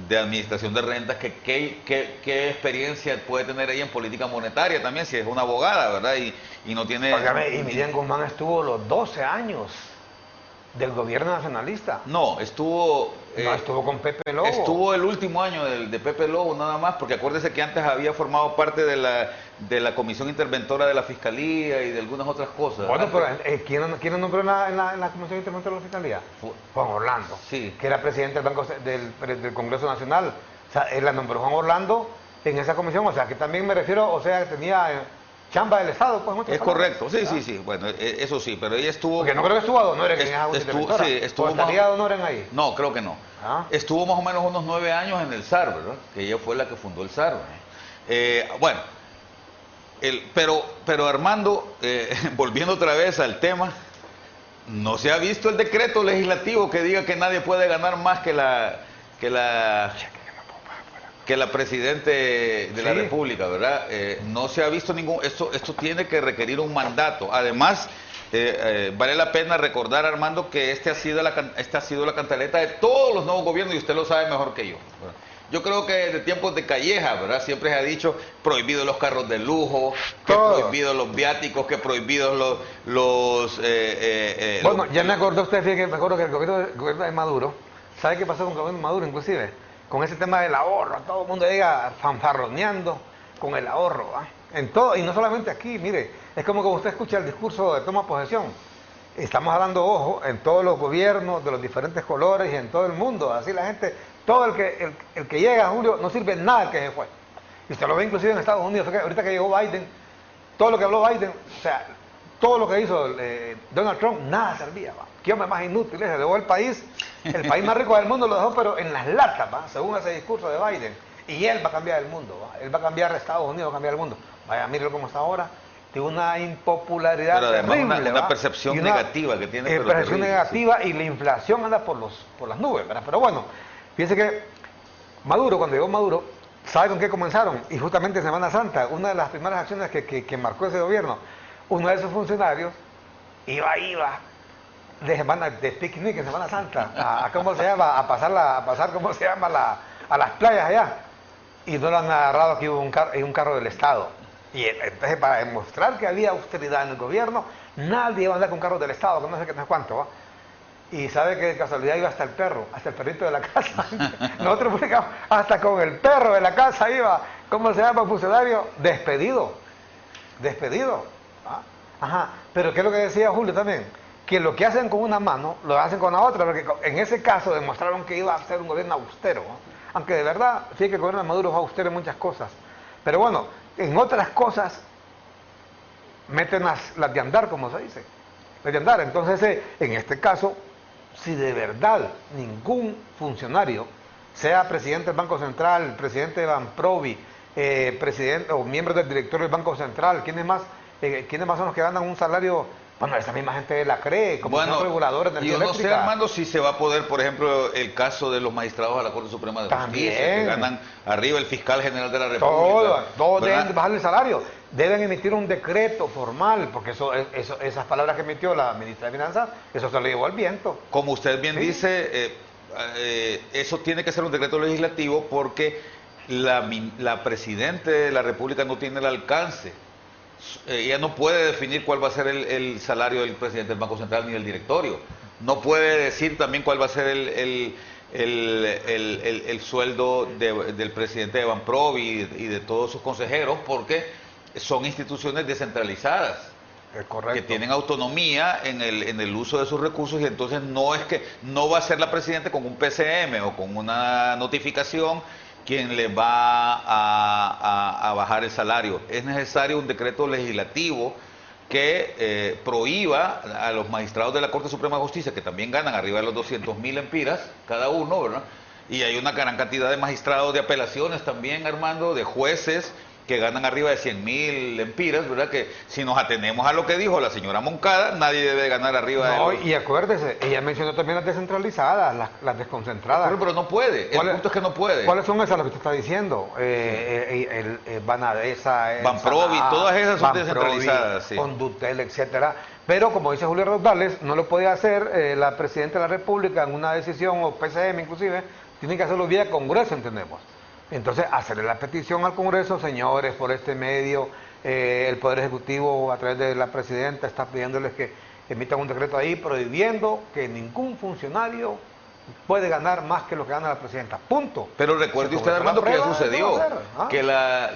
de Administración de Rentas, que qué experiencia puede tener ella en política monetaria también, si es una abogada, ¿verdad? Y no tiene... Óigame, y Miriam Guzmán estuvo los 12 años del gobierno nacionalista. No, estuvo... No, estuvo con Pepe Lobo. Estuvo el último año de Pepe Lobo nada más, porque acuérdese que antes había formado parte de la comisión interventora de la Fiscalía y de algunas otras cosas. Bueno, pero ¿quién lo nombró en la comisión interventora de la Fiscalía? Juan Orlando, Sí. que era presidente del Congreso Nacional. O sea, él la nombró Juan Orlando en esa comisión, o sea, que también me refiero, o sea, que tenía chamba del Estado, pues. Es correcto, sí, sí, sí, bueno, eso sí, pero ella estuvo... Porque no creo que estuvo ad honorem en esa junta interventora. Sí, estuvo ¿O estaría ad honorem ahí? No, creo que no. Ah. Estuvo más o menos unos 9 años en el SAR, ¿verdad? Que ella fue la que fundó el SAR, ¿verdad? Bueno, pero Armando, volviendo otra vez al tema, no se ha visto el decreto legislativo que diga que nadie puede ganar más que la presidente de la Sí. República, ¿verdad? No se ha visto ningún... Esto tiene que requerir un mandato. Además, vale la pena recordar, Armando, que esta ha sido la cantaleta de todos los nuevos gobiernos, y usted lo sabe mejor que yo, ¿verdad? Yo creo que desde tiempos de Calleja, ¿verdad? Siempre se ha dicho prohibido los carros de lujo, que prohibido los viáticos, que prohibidos Bueno, ya me acordó usted, fíjate, me acuerdo que el gobierno de Maduro, ¿sabe qué pasó con el gobierno de Maduro inclusive? Con ese tema del ahorro, todo el mundo llega fanfarroneando con el ahorro, ¿va? En todo, y no solamente aquí, mire, es como cuando usted escucha el discurso de toma de posesión. Estamos hablando, ojo, en todos los gobiernos, de los diferentes colores y en todo el mundo, así la gente, todo el que llega, Julio, no sirve nada el que se fue. Y usted lo ve inclusive en Estados Unidos, ahorita que llegó Biden, todo lo que habló Biden, o sea, todo lo que hizo Donald Trump, nada servía, ¿va? Qué hombre más inútil, se dejó el país más rico del mundo lo dejó, pero en las latas, ¿va? Según ese discurso de Biden. Y él va a cambiar el mundo, ¿va? Él va a cambiar Estados Unidos, va a cambiar el mundo. Vaya, mírelo cómo está ahora. Tiene una impopularidad pero además terrible, una ¿va? percepción Y una negativa que tiene. Pero percepción terrible, negativa, sí. Y la inflación anda por las nubes, ¿verdad? Pero bueno, fíjense que Maduro, cuando llegó Maduro, ¿sabe con qué comenzaron? Y justamente en Semana Santa, una de las primeras acciones que marcó ese gobierno, uno de esos funcionarios iba de picnic en Semana Santa, a ¿cómo se llama? A pasar, ¿cómo se llama? A las playas allá. Y no lo han agarrado que iba en un carro del Estado. Y entonces, para demostrar que había austeridad en el gobierno, nadie iba a andar con carros del Estado, que no sé qué, no sé cuánto, ¿va? Y sabe que de casualidad iba hasta el perro, hasta el perrito de la casa. Nosotros publicamos, hasta con el perro de la casa iba, ¿cómo se llama el funcionario? Despedido. ¿Ah? Ajá, pero ¿qué es lo que decía Julio también? Que lo que hacen con una mano, lo hacen con la otra, porque en ese caso demostraron que iba a ser un gobierno austero, ¿no? Aunque de verdad, sí que el gobierno de Maduro es austero en muchas cosas. Pero bueno, en otras cosas meten las de andar, como se dice. Las de andar. Entonces, en este caso, si de verdad ningún funcionario, sea presidente del Banco Central, presidente de Banprovi, presidente o miembro del directorio del Banco Central, ¿quiénes más son los que ganan un salario Bueno, esa misma gente la cree, como Bueno, son reguladores de energía yo no sé, eléctrica. Armando, si se va a poder, por ejemplo, el caso de los magistrados de la Corte Suprema de Justicia, que También. ganan arriba el fiscal general de la República. Todos ¿verdad? deben bajar el salario. Deben emitir un decreto formal, porque esas palabras que emitió la ministra de Finanzas, eso se lo llevó al viento. Como usted bien Sí. dice, eso tiene que ser un decreto legislativo porque la Presidenta de la República no tiene el alcance. Ella no puede definir cuál va a ser el salario del presidente del Banco Central ni del directorio. No puede decir también cuál va a ser el sueldo del presidente de Banprovi y de todos sus consejeros, porque son instituciones descentralizadas Es correcto. que tienen autonomía en el uso de sus recursos, y entonces no es que no va a ser la Presidenta con un PCM o con una notificación quien le va a bajar el salario. Es necesario un decreto legislativo que prohíba a los magistrados de la Corte Suprema de Justicia, que también ganan arriba de los 200.000 empiras cada uno, ¿verdad? Y hay una gran cantidad de magistrados de apelaciones también, Armando, de jueces que ganan arriba de 100.000 empiras, ¿verdad? Que si nos atenemos a lo que dijo la señora Moncada, nadie debe ganar arriba No, de... y acuérdese, ella mencionó también las descentralizadas, las desconcentradas. Pero no puede, el punto es que no puede. ¿Cuáles son esas las que usted está diciendo? Banadesa, Banprovi, todas esas son Banprovi, descentralizadas, sí. Conductel, etcétera. Pero como dice Julio Raudales, no lo puede hacer la Presidenta de la República en una decisión, o PCM inclusive, tiene que hacerlo vía Congreso, entendemos. Entonces, hacerle la petición al Congreso, señores, por este medio, el Poder Ejecutivo a través de la Presidenta está pidiéndoles que emitan un decreto ahí prohibiendo que ningún funcionario puede ganar más que lo que gana la Presidenta. Punto. Pero recuerde Si usted, Congreso Armando, la que ya aprueba, sucedió. eso va a ser, ¿ah? Que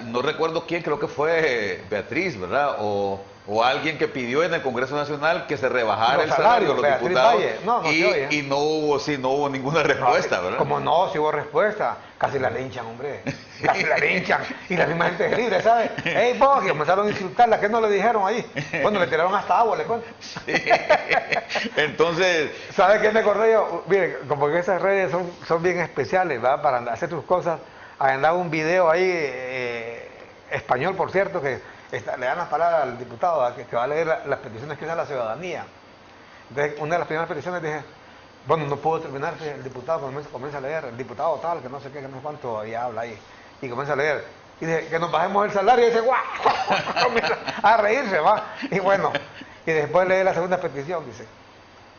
no recuerdo quién, creo que fue Beatriz, ¿verdad? O alguien que pidió en el Congreso Nacional que se rebajara Los el salario de los salarios, Beatriz diputados. Valle. No se oye. Y no hubo ninguna respuesta, ¿verdad? Como no, si hubo respuesta, casi la linchan, hombre. Casi la linchan. Y la misma gente es libre, ¿sabes? ¡Ey, vos! Y comenzaron a insultarla, ¿qué no le dijeron ahí? Bueno, le tiraron hasta agua, le cuento. Sí. Entonces... ¿Sabe qué me acordé yo? Miren, como que esas redes son bien especiales, ¿verdad? Para hacer sus cosas. Andaba un video ahí, español, por cierto, que le dan las palabras al diputado, que va a leer las peticiones que hace la ciudadanía. Entonces, una de las primeras peticiones dije, bueno, no puedo terminar, el diputado comienza a leer, el diputado tal, que no sé qué, que no sé cuánto, y habla ahí, y comienza a leer. Y dice, que nos bajemos el salario, y dice, ¡guau! Comienza a reírse, va. Y bueno, y después lee la segunda petición, dice,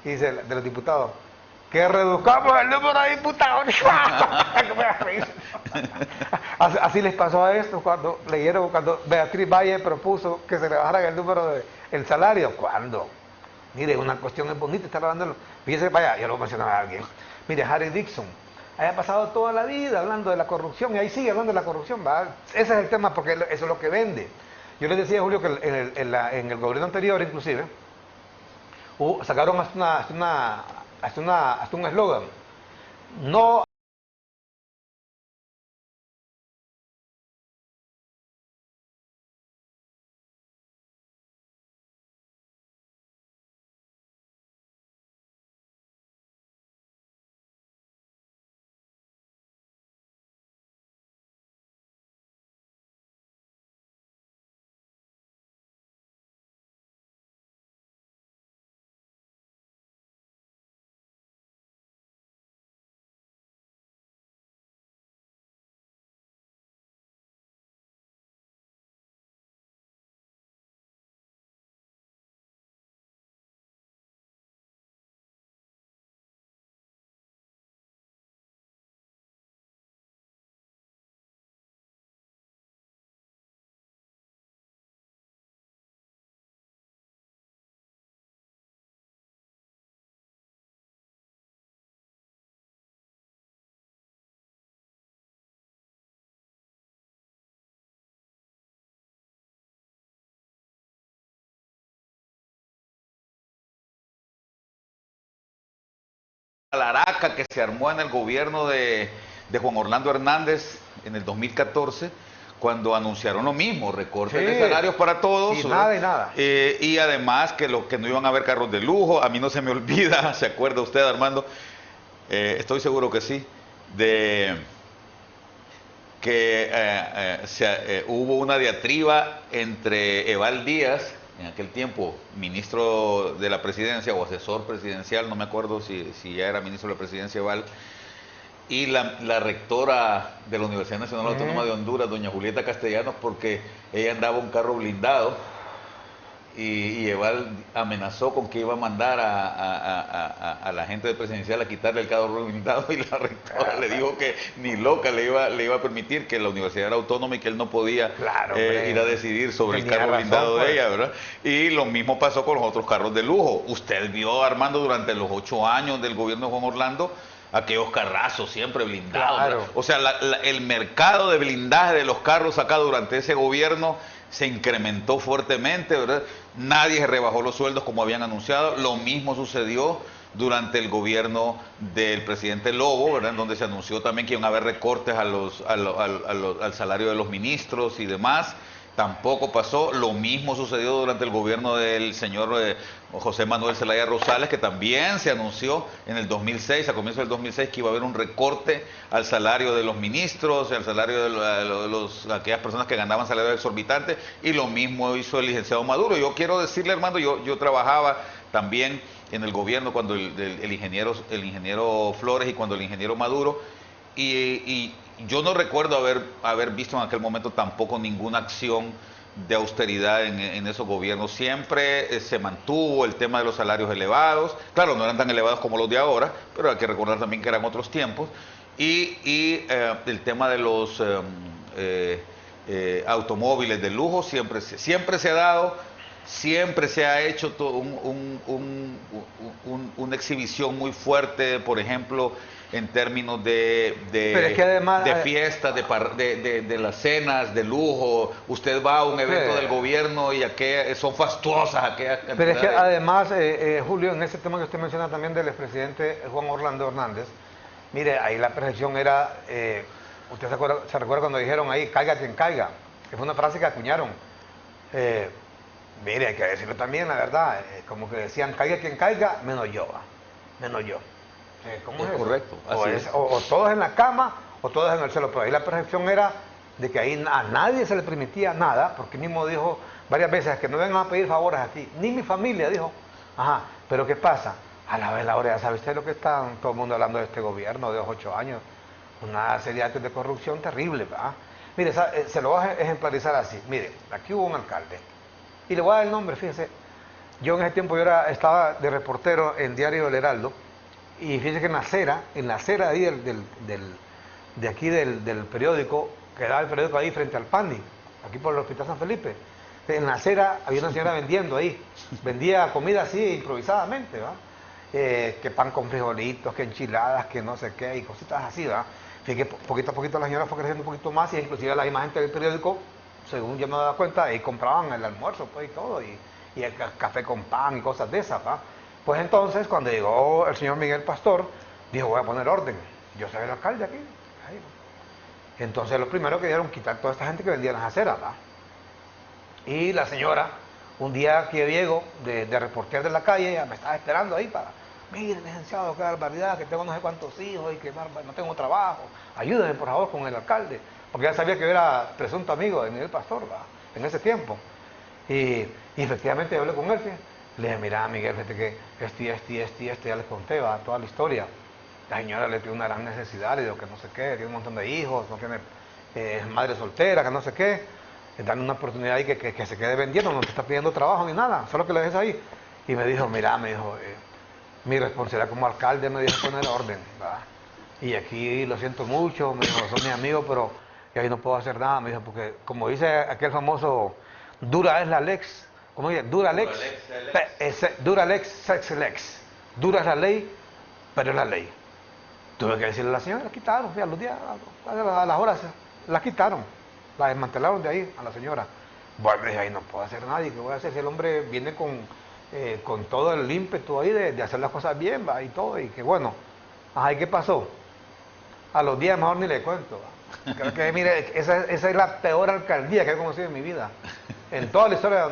y dice, de los diputados, que reduzcamos el número de diputados. Así les pasó a estos cuando leyeron, cuando Beatriz Valle propuso que se le bajara el número del salario. ¿Cuándo? Mire, una cuestión es bonita estar hablando. Fíjese, vaya, ya lo mencionaba alguien. Mire, Harry Dixon haya pasado toda la vida hablando de la corrupción y ahí sigue hablando de la corrupción, ¿va? Ese es el tema porque eso es lo que vende. Yo les decía a Julio que en el gobierno anterior, inclusive, sacaron hasta un eslogan. No la araca que se armó en el gobierno de Juan Orlando Hernández en el 2014, cuando anunciaron lo mismo, recortes de salarios para todos. Y nada, y nada. Y además que no iban a haber carros de lujo. A mí no se me olvida, ¿se acuerda usted, Armando? Estoy seguro que sí, de que hubo una diatriba entre Eval Díaz en aquel tiempo ministro de la presidencia o asesor presidencial, no me acuerdo si ya era ministro de la presidencia Val, y la rectora de la Universidad Nacional Autónoma de Honduras, doña Julieta Castellanos, porque ella andaba un carro blindado y Eval amenazó con que iba a mandar a la gente de presidencial a quitarle el carro blindado, y la rectora le dijo que ni loca le iba a permitir, que la universidad era autónoma y que él no podía ir a decidir sobre el carro blindado de ella, ¿verdad? Y lo mismo pasó con los otros carros de lujo. Usted vio, Armando, durante los 8 años del gobierno de Juan Orlando, aquellos carrazos siempre blindados. Claro. O sea, el mercado de blindaje de los carros acá durante ese gobierno se incrementó fuertemente, ¿verdad? Nadie se rebajó los sueldos como habían anunciado. Lo mismo sucedió durante el gobierno del presidente Lobo, ¿verdad? En donde se anunció también que iban a haber recortes al salario de los ministros y demás. Tampoco pasó. Lo mismo sucedió durante el gobierno del señor José Manuel Zelaya Rosales, que también se anunció en el 2006, a comienzos del 2006, que iba a haber un recorte al salario de los ministros, al salario de aquellas personas que ganaban salarios exorbitantes, y lo mismo hizo el licenciado Maduro. Yo quiero decirle, Armando, yo trabajaba también en el gobierno cuando el ingeniero Flores y cuando el ingeniero Maduro, y yo no recuerdo haber visto en aquel momento tampoco ninguna acción de austeridad en esos gobiernos. Siempre se mantuvo el tema de los salarios elevados. Claro, no eran tan elevados como los de ahora, pero hay que recordar también que eran otros tiempos. Y el tema de los automóviles de lujo siempre se ha dado. Siempre se ha hecho una exhibición muy fuerte, por ejemplo, en términos de fiestas, de las cenas, de lujo. Usted va a un evento del gobierno y son fastuosas aquellas cantidades. Pero es que además, Julio, en ese tema que usted menciona también del expresidente Juan Orlando Hernández, mire, ahí la percepción era, usted se recuerda cuando dijeron ahí, caiga quien caiga, que fue una frase que acuñaron. Mire, hay que decirlo también, la verdad, como que decían, caiga quien caiga, menos yo, menos yo. ¿Cómo es correcto? O todos en la cama, o todos en el cielo. Pero ahí la percepción era de que ahí a nadie se le permitía nada, porque mismo dijo varias veces que no vengan a pedir favores aquí, ni mi familia, dijo. Ajá, pero ¿qué pasa? A la vez, la hora, ¿sabe usted lo que está todo el mundo hablando de este gobierno de los 8 años? Una serie de actos de corrupción terrible, ¿verdad? Mire, se lo voy a ejemplarizar así. Mire, aquí hubo un alcalde, y le voy a dar el nombre, fíjese. Yo en ese tiempo estaba de reportero en Diario El Heraldo, y fíjese que en la acera ahí de aquí del periódico, quedaba el periódico ahí frente al Pandi, aquí por el Hospital San Felipe. En la acera había una señora vendiendo ahí, vendía comida así improvisadamente, ¿va? Que pan con frijolitos, que enchiladas, que no sé qué, y cositas así, ¿va? Fíjese que poquito a poquito la señora fue creciendo un poquito más, y inclusive la imagen del periódico, según yo me daba cuenta, ahí compraban el almuerzo, pues, y todo, y el café con pan y cosas de esas, ¿va? Pues entonces, cuando llegó el señor Miguel Pastor, dijo, voy a poner orden. Yo soy el alcalde aquí. Ahí. Entonces, lo primero que dieron, quitar toda esta gente que vendía en las aceras, ¿va? Y la señora, un día que llego de reportero de la calle, ella me estaba esperando ahí para, mire, licenciado, qué barbaridad, que tengo no sé cuántos hijos y que no tengo trabajo. Ayúdenme, por favor, con el alcalde. Porque ya sabía que yo era presunto amigo de Miguel Pastor, ¿va? En ese tiempo. Y efectivamente yo hablé con él, fíjate. Le dije, mira, Miguel, fíjate que ya les conté, va, toda la historia. La señora le tiene una gran necesidad, le digo que no sé qué, tiene un montón de hijos, no tiene, es madre soltera, que no sé qué. Darle una oportunidad ahí que se quede vendiendo, no te está pidiendo trabajo ni nada, solo que le dejes ahí. Y me dijo, mira, mi responsabilidad como alcalde me dijo poner orden, ¿va? Y aquí lo siento mucho, me dijo, son mis amigos, pero y ahí no puedo hacer nada, me dijo, porque como dice aquel famoso, dura es la lex. ¿Cómo dice? Dura lex, sex lex. Dura es la ley, pero es la ley. Tuve que decirle a la señora, la quitaron, a los días, a las horas, la quitaron, la desmantelaron de ahí a la señora. Bueno, me dije, ahí no puedo hacer nada, ¿y qué voy a hacer si el hombre viene con todo el ímpetu ahí de hacer las cosas bien, va, y todo, y que bueno. Ajá, ¿y qué pasó? A los días mejor ni le cuento, va. Creo que, mire, esa es la peor alcaldía que he conocido en mi vida. En toda la historia.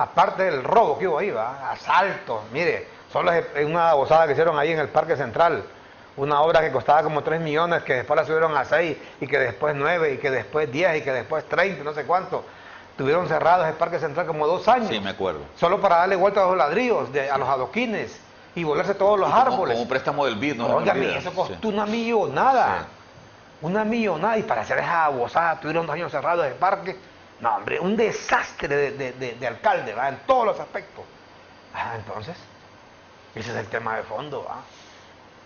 Aparte del robo que hubo ahí, ¿va? Asaltos, mire, solo es una gozada que hicieron ahí en el Parque Central, una obra que costaba como 3 millones, que después la subieron a 6, y que después 9, y que después 10, y que después 30, no sé cuánto. Tuvieron cerrados el Parque Central como 2 años. Sí, me acuerdo. Solo para darle vuelta a los ladrillos, a los adoquines y volarse todos los árboles. Como un préstamo del BID, ¿no? Oiga, eso costó una millonada. Sí. Una millonada. Y para hacer esa babosada, tuvieron 2 años cerrados el parque. No, hombre, un desastre de alcalde, ¿verdad? En todos los aspectos. Entonces, ese es el tema de fondo, ¿verdad?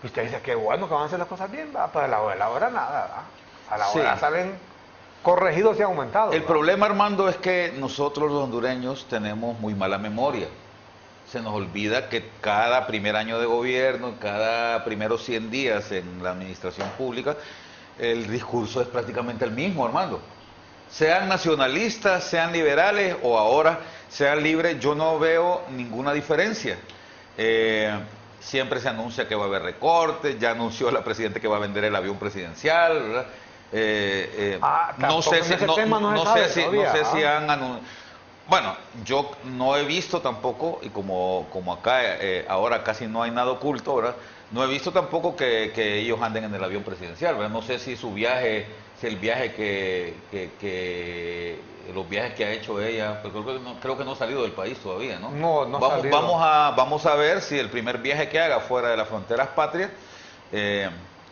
Y usted dice que bueno que van a hacer las cosas bien, ¿verdad? Pues a la hora nada, ¿verdad? A la hora salen corregidos y aumentados. El problema, Armando, es que nosotros los hondureños tenemos muy mala memoria. Se nos olvida que cada primer año de gobierno, cada primeros 100 días en la administración pública, el discurso es prácticamente el mismo, Armando. Sean nacionalistas, sean liberales o ahora sean libres, yo no veo ninguna diferencia. Siempre se anuncia que va a haber recortes, ya anunció la presidenta que va a vender el avión presidencial, ¿verdad? No sé si han anunciado. Bueno, yo no he visto tampoco, y como acá ahora casi no hay nada oculto, ¿verdad? No he visto tampoco que ellos anden en el avión presidencial, ¿verdad? No sé si su viaje, si el viaje los viajes que ha hecho ella, pues creo que no ha salido del país todavía, ¿no? No ha salido. Vamos a ver si el primer viaje que haga fuera de las fronteras patrias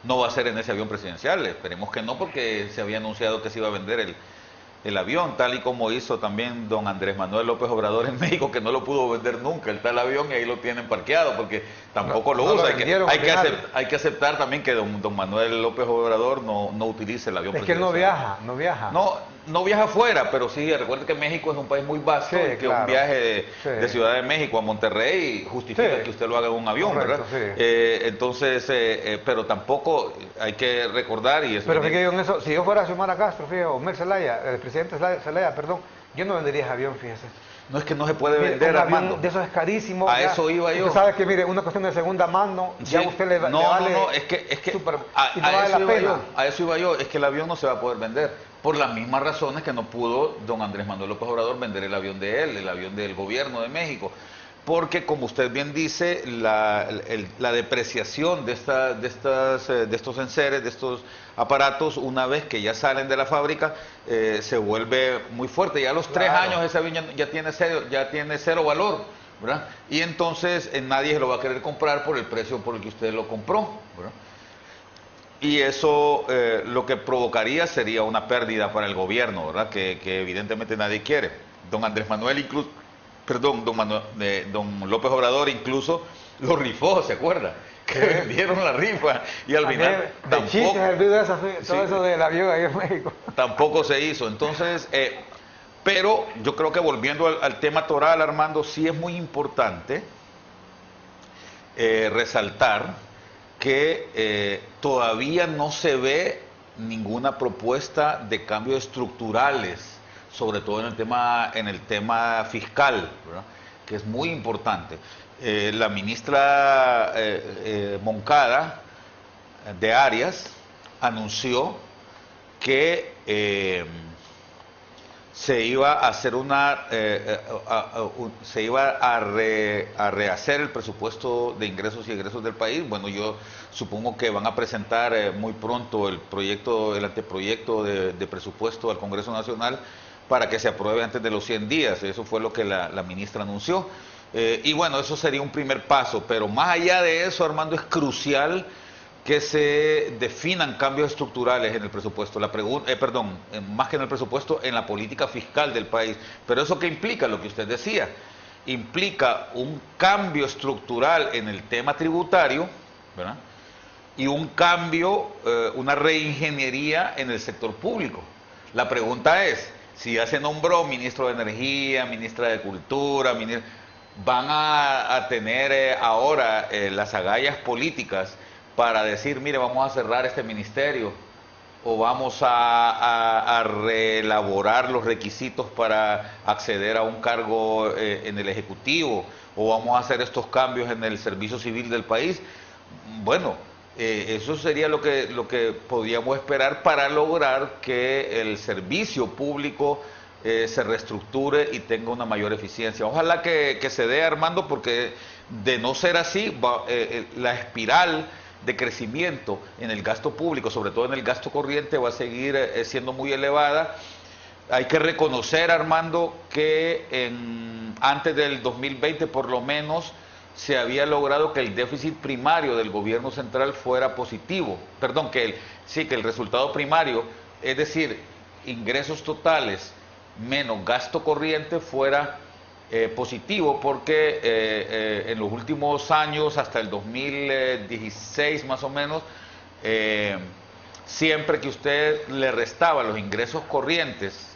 no va a ser en ese avión presidencial. Esperemos que no, porque se había anunciado que se iba a vender el avión, tal y como hizo también don Andrés Manuel López Obrador en México, que no lo pudo vender nunca el tal avión, y ahí lo tienen parqueado porque tampoco lo usa. Hay que aceptar también que don Manuel López Obrador no utilice el avión. Es que él no viaja. No viaja afuera, pero sí, recuerde que México es un país muy vasto, y que un viaje de Ciudad de México a Monterrey justifica que usted lo haga en un avión, correcto, ¿verdad? Entonces, pero tampoco hay que recordar, y eso. Pero fíjate, en eso, si yo fuera Xiomara Castro, fíjate, o Mel Zelaya, el presidente Zelaya, perdón, yo no vendería ese avión, fíjese. No es que no se puede vender, Armando. De eso es carísimo. A eso iba yo. Usted sabe que, mire, una cuestión de segunda mano, sí. ya usted le vale. No, es que a eso iba yo. Es que el avión no se va a poder vender por las mismas razones que no pudo don Andrés Manuel López Obrador vender el avión de él, el avión del gobierno de México. Porque, como usted bien dice, la depreciación de estos enseres, de estos aparatos, una vez que ya salen de la fábrica, se vuelve muy fuerte. Ya a los 3 años ese avión ya tiene cero valor, ¿verdad? Y entonces nadie se lo va a querer comprar por el precio por el que usted lo compró, ¿verdad? Y eso lo que provocaría sería una pérdida para el gobierno, ¿verdad? Que evidentemente nadie quiere. Don Andrés Manuel incluso... Perdón, don López Obrador incluso lo rifó, ¿se acuerda? Que vendieron la rifa y al final tampoco... todo eso del avión ahí en México. Tampoco se hizo. Entonces, pero yo creo que volviendo al tema toral, Armando, sí es muy importante resaltar que todavía no se ve ninguna propuesta de cambios estructurales, sobre todo en el tema fiscal, ¿verdad? Que es muy importante. La ministra Moncada de Arias anunció que se iba a hacer a rehacer el presupuesto de ingresos y egresos del país. Bueno, yo supongo que van a presentar muy pronto el anteproyecto de presupuesto al Congreso Nacional para que se apruebe antes de los 100 días. Eso fue lo que la ministra anunció. Y bueno, eso sería un primer paso, pero más allá de eso, Armando, es crucial que se definan cambios estructurales en el presupuesto. Más que en el presupuesto, en la política fiscal del país. Pero ¿eso qué implica? Lo que usted decía. Implica un cambio estructural en el tema tributario, ¿verdad? Y un cambio, una reingeniería en el sector público. La pregunta es, si ya se nombró ministro de Energía, ministra de Cultura, van a tener ahora las agallas políticas para decir, mire, vamos a cerrar este ministerio, o vamos a reelaborar los requisitos para acceder a un cargo en el Ejecutivo, o vamos a hacer estos cambios en el servicio civil del país. Bueno, eso sería lo que podríamos esperar para lograr que el servicio público se reestructure y tenga una mayor eficiencia. Ojalá que se dé, Armando, porque de no ser así, la espiral de crecimiento en el gasto público, sobre todo en el gasto corriente, va a seguir siendo muy elevada, hay que reconocer, Armando, que antes del 2020 por lo menos se había logrado que el déficit primario del gobierno central fuera positivo. Perdón, que el resultado primario, es decir, ingresos totales menos gasto corriente fuera positivo, porque en los últimos años, hasta el 2016 más o menos, siempre que usted le restaba los ingresos corrientes,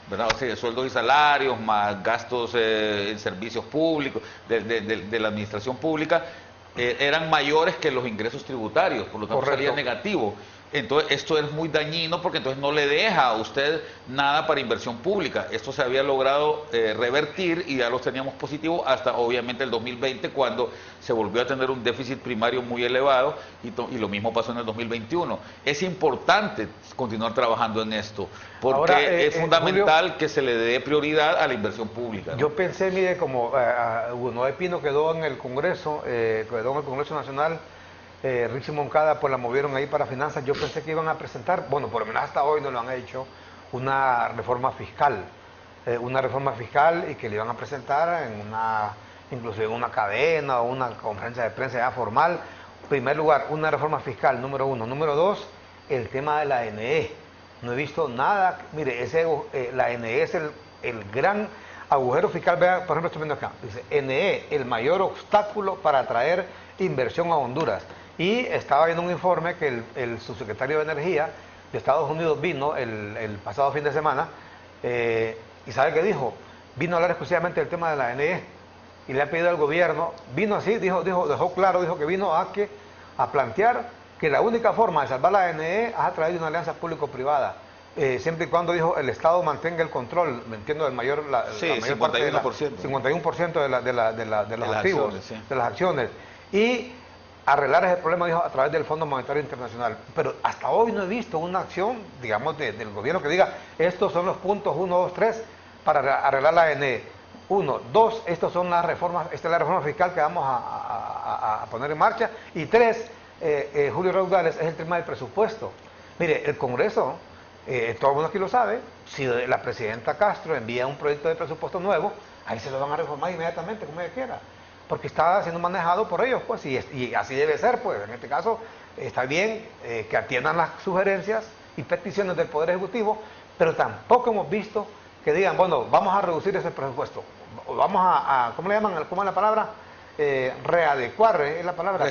¿verdad? O sea, sueldos y salarios, más gastos en servicios públicos, de la administración pública, eran mayores que los ingresos tributarios, por lo tanto salía negativo. Entonces, esto es muy dañino porque entonces no le deja a usted nada para inversión pública. Esto se había logrado revertir y ya los teníamos positivos hasta obviamente el 2020, cuando se volvió a tener un déficit primario muy elevado, y lo mismo pasó en el 2021. Es importante continuar trabajando en esto porque ahora, es fundamental, Julio, que se le dé prioridad a la inversión pública, ¿no? Yo pensé, mire, como Noé Pino quedó en el Congreso, Nacional. Richie Moncada pues la movieron ahí para finanzas. Yo pensé que iban a presentar, bueno, por lo menos hasta hoy no lo han hecho, una reforma fiscal, y que le iban a presentar inclusive en una cadena o una conferencia de prensa ya formal. En primer lugar, una reforma fiscal, número uno. Número dos, el tema de la NE. No he visto nada. Mire, la NE es el gran agujero fiscal. Vea, por ejemplo, estoy viendo acá, dice NE, el mayor obstáculo para atraer inversión a Honduras. Y estaba viendo un informe que el subsecretario de Energía de Estados Unidos vino el pasado fin de semana, y ¿sabe qué dijo? Vino a hablar exclusivamente del tema de la NE, y le ha pedido al gobierno, vino así, dejó claro, dijo que vino a plantear que la única forma de salvar la NE es a través de una alianza público-privada, siempre y cuando, dijo, el Estado mantenga el control, me entiendo, del mayor, la mayor 51%. Parte de 51% de los activos, de las acciones, y arreglar ese problema, dijo, a través del Fondo Monetario Internacional. Pero hasta hoy no he visto una acción, digamos, del gobierno que diga, estos son los puntos 1, 2, 3 para arreglar la NE. 1, 2, estas son las reformas, esta es la reforma fiscal que vamos a poner en marcha. Y 3, Julio Raudales, es el tema del presupuesto. Mire, el Congreso, todo el mundo aquí lo sabe, si la presidenta Castro envía un proyecto de presupuesto nuevo, ahí se lo van a reformar inmediatamente, como ella quiera, porque está siendo manejado por ellos, pues, y así debe ser, pues. En este caso está bien que atiendan las sugerencias y peticiones del Poder Ejecutivo, pero tampoco hemos visto que digan, bueno, vamos a reducir ese presupuesto, vamos ¿cómo le llaman? ¿Cómo es la palabra? Readecuar, es la palabra.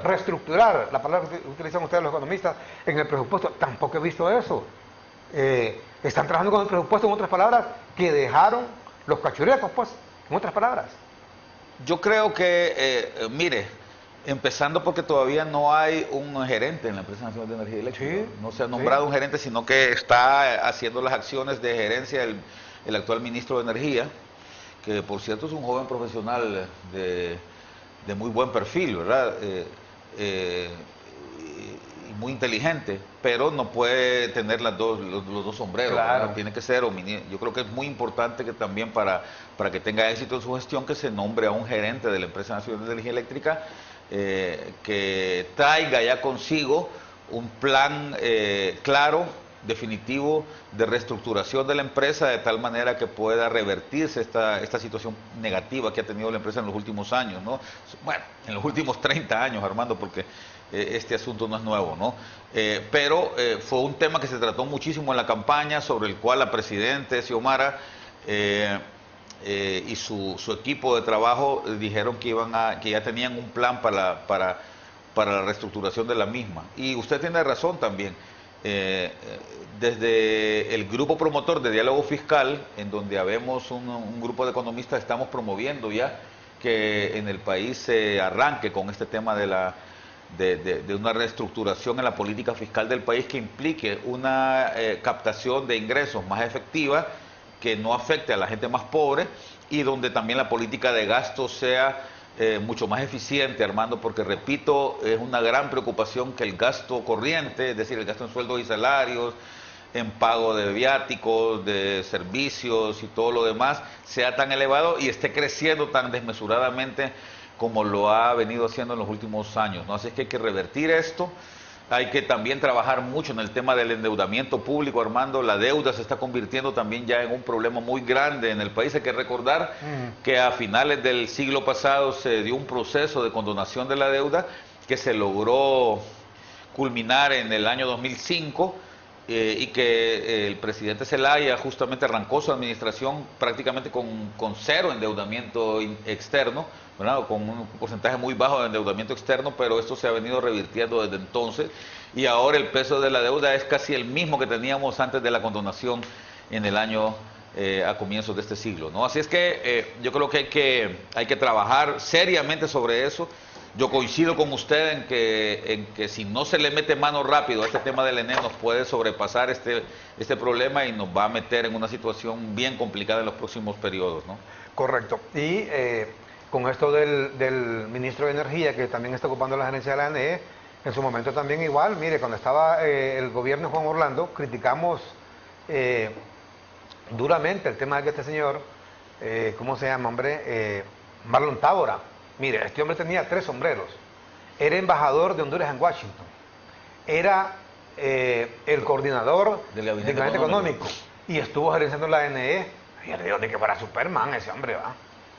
Reestructurar, la palabra que utilizan ustedes los economistas en el presupuesto. Tampoco he visto eso. Están trabajando con el presupuesto, en otras palabras, que dejaron los cachurecos, pues, en otras palabras. Yo creo que, mire, empezando porque todavía no hay un gerente en la Empresa Nacional de Energía Eléctrica. Sí, no se ha nombrado un gerente, sino que está haciendo las acciones de gerencia el actual ministro de Energía, que por cierto es un joven profesional de muy buen perfil, ¿verdad? Y muy inteligente, pero no puede tener los dos sombreros, claro. Tiene que ser, yo creo que es muy importante que también para que tenga éxito en su gestión, que se nombre a un gerente de la Empresa Nacional de Energía Eléctrica, que traiga ya consigo un plan claro, definitivo, de reestructuración de la empresa, de tal manera que pueda revertirse esta situación negativa que ha tenido la empresa en los últimos años, ¿no? Bueno, en los últimos 30 años, Armando, porque este asunto no es nuevo, ¿no? Pero fue un tema que se trató muchísimo en la campaña, sobre el cual la presidenta Xiomara y su equipo de trabajo dijeron que ya tenían un plan para la reestructuración de la misma. Y usted tiene razón también. Desde el grupo promotor de diálogo fiscal, en donde habemos un grupo de economistas, estamos promoviendo ya que en el país se arranque con este tema de una reestructuración en la política fiscal del país, que implique una captación de ingresos más efectiva, que no afecte a la gente más pobre, y donde también la política de gasto sea mucho más eficiente, Armando, porque repito, es una gran preocupación que el gasto corriente, es decir, el gasto en sueldos y salarios, en pago de viáticos, de servicios y todo lo demás, sea tan elevado y esté creciendo tan desmesuradamente como lo ha venido haciendo en los últimos años, ¿no? Así es que hay que revertir esto, hay que también trabajar mucho en el tema del endeudamiento público, Armando. La deuda se está convirtiendo también ya en un problema muy grande en el país. Hay que recordar que a finales del siglo pasado se dio un proceso de condonación de la deuda que se logró culminar en el año 2005 y que el presidente Zelaya justamente arrancó su administración prácticamente con cero endeudamiento externo, ¿verdad? Con un porcentaje muy bajo de endeudamiento externo, pero esto se ha venido revirtiendo desde entonces y ahora el peso de la deuda es casi el mismo que teníamos antes de la condonación en el año a comienzos de este siglo, ¿no? Así es que yo creo que hay que trabajar seriamente sobre eso. Yo coincido con usted en que si no se le mete mano rápido a este tema del ENE nos puede sobrepasar este problema y nos va a meter en una situación bien complicada en los próximos periodos, ¿no? Correcto. Y con esto del ministro de Energía, que también está ocupando la gerencia de la ENE, en su momento también igual, mire, cuando estaba el gobierno de Juan Orlando, criticamos duramente el tema de que este señor, ¿cómo se llama, hombre? Marlon Tábora. Mire, este hombre tenía 3 sombreros. Era embajador de Honduras en Washington. Era el coordinador del gabinete económico. Y estuvo gerenciando la ANE. Yo le digo, ni que fuera Superman ese hombre, ¿va?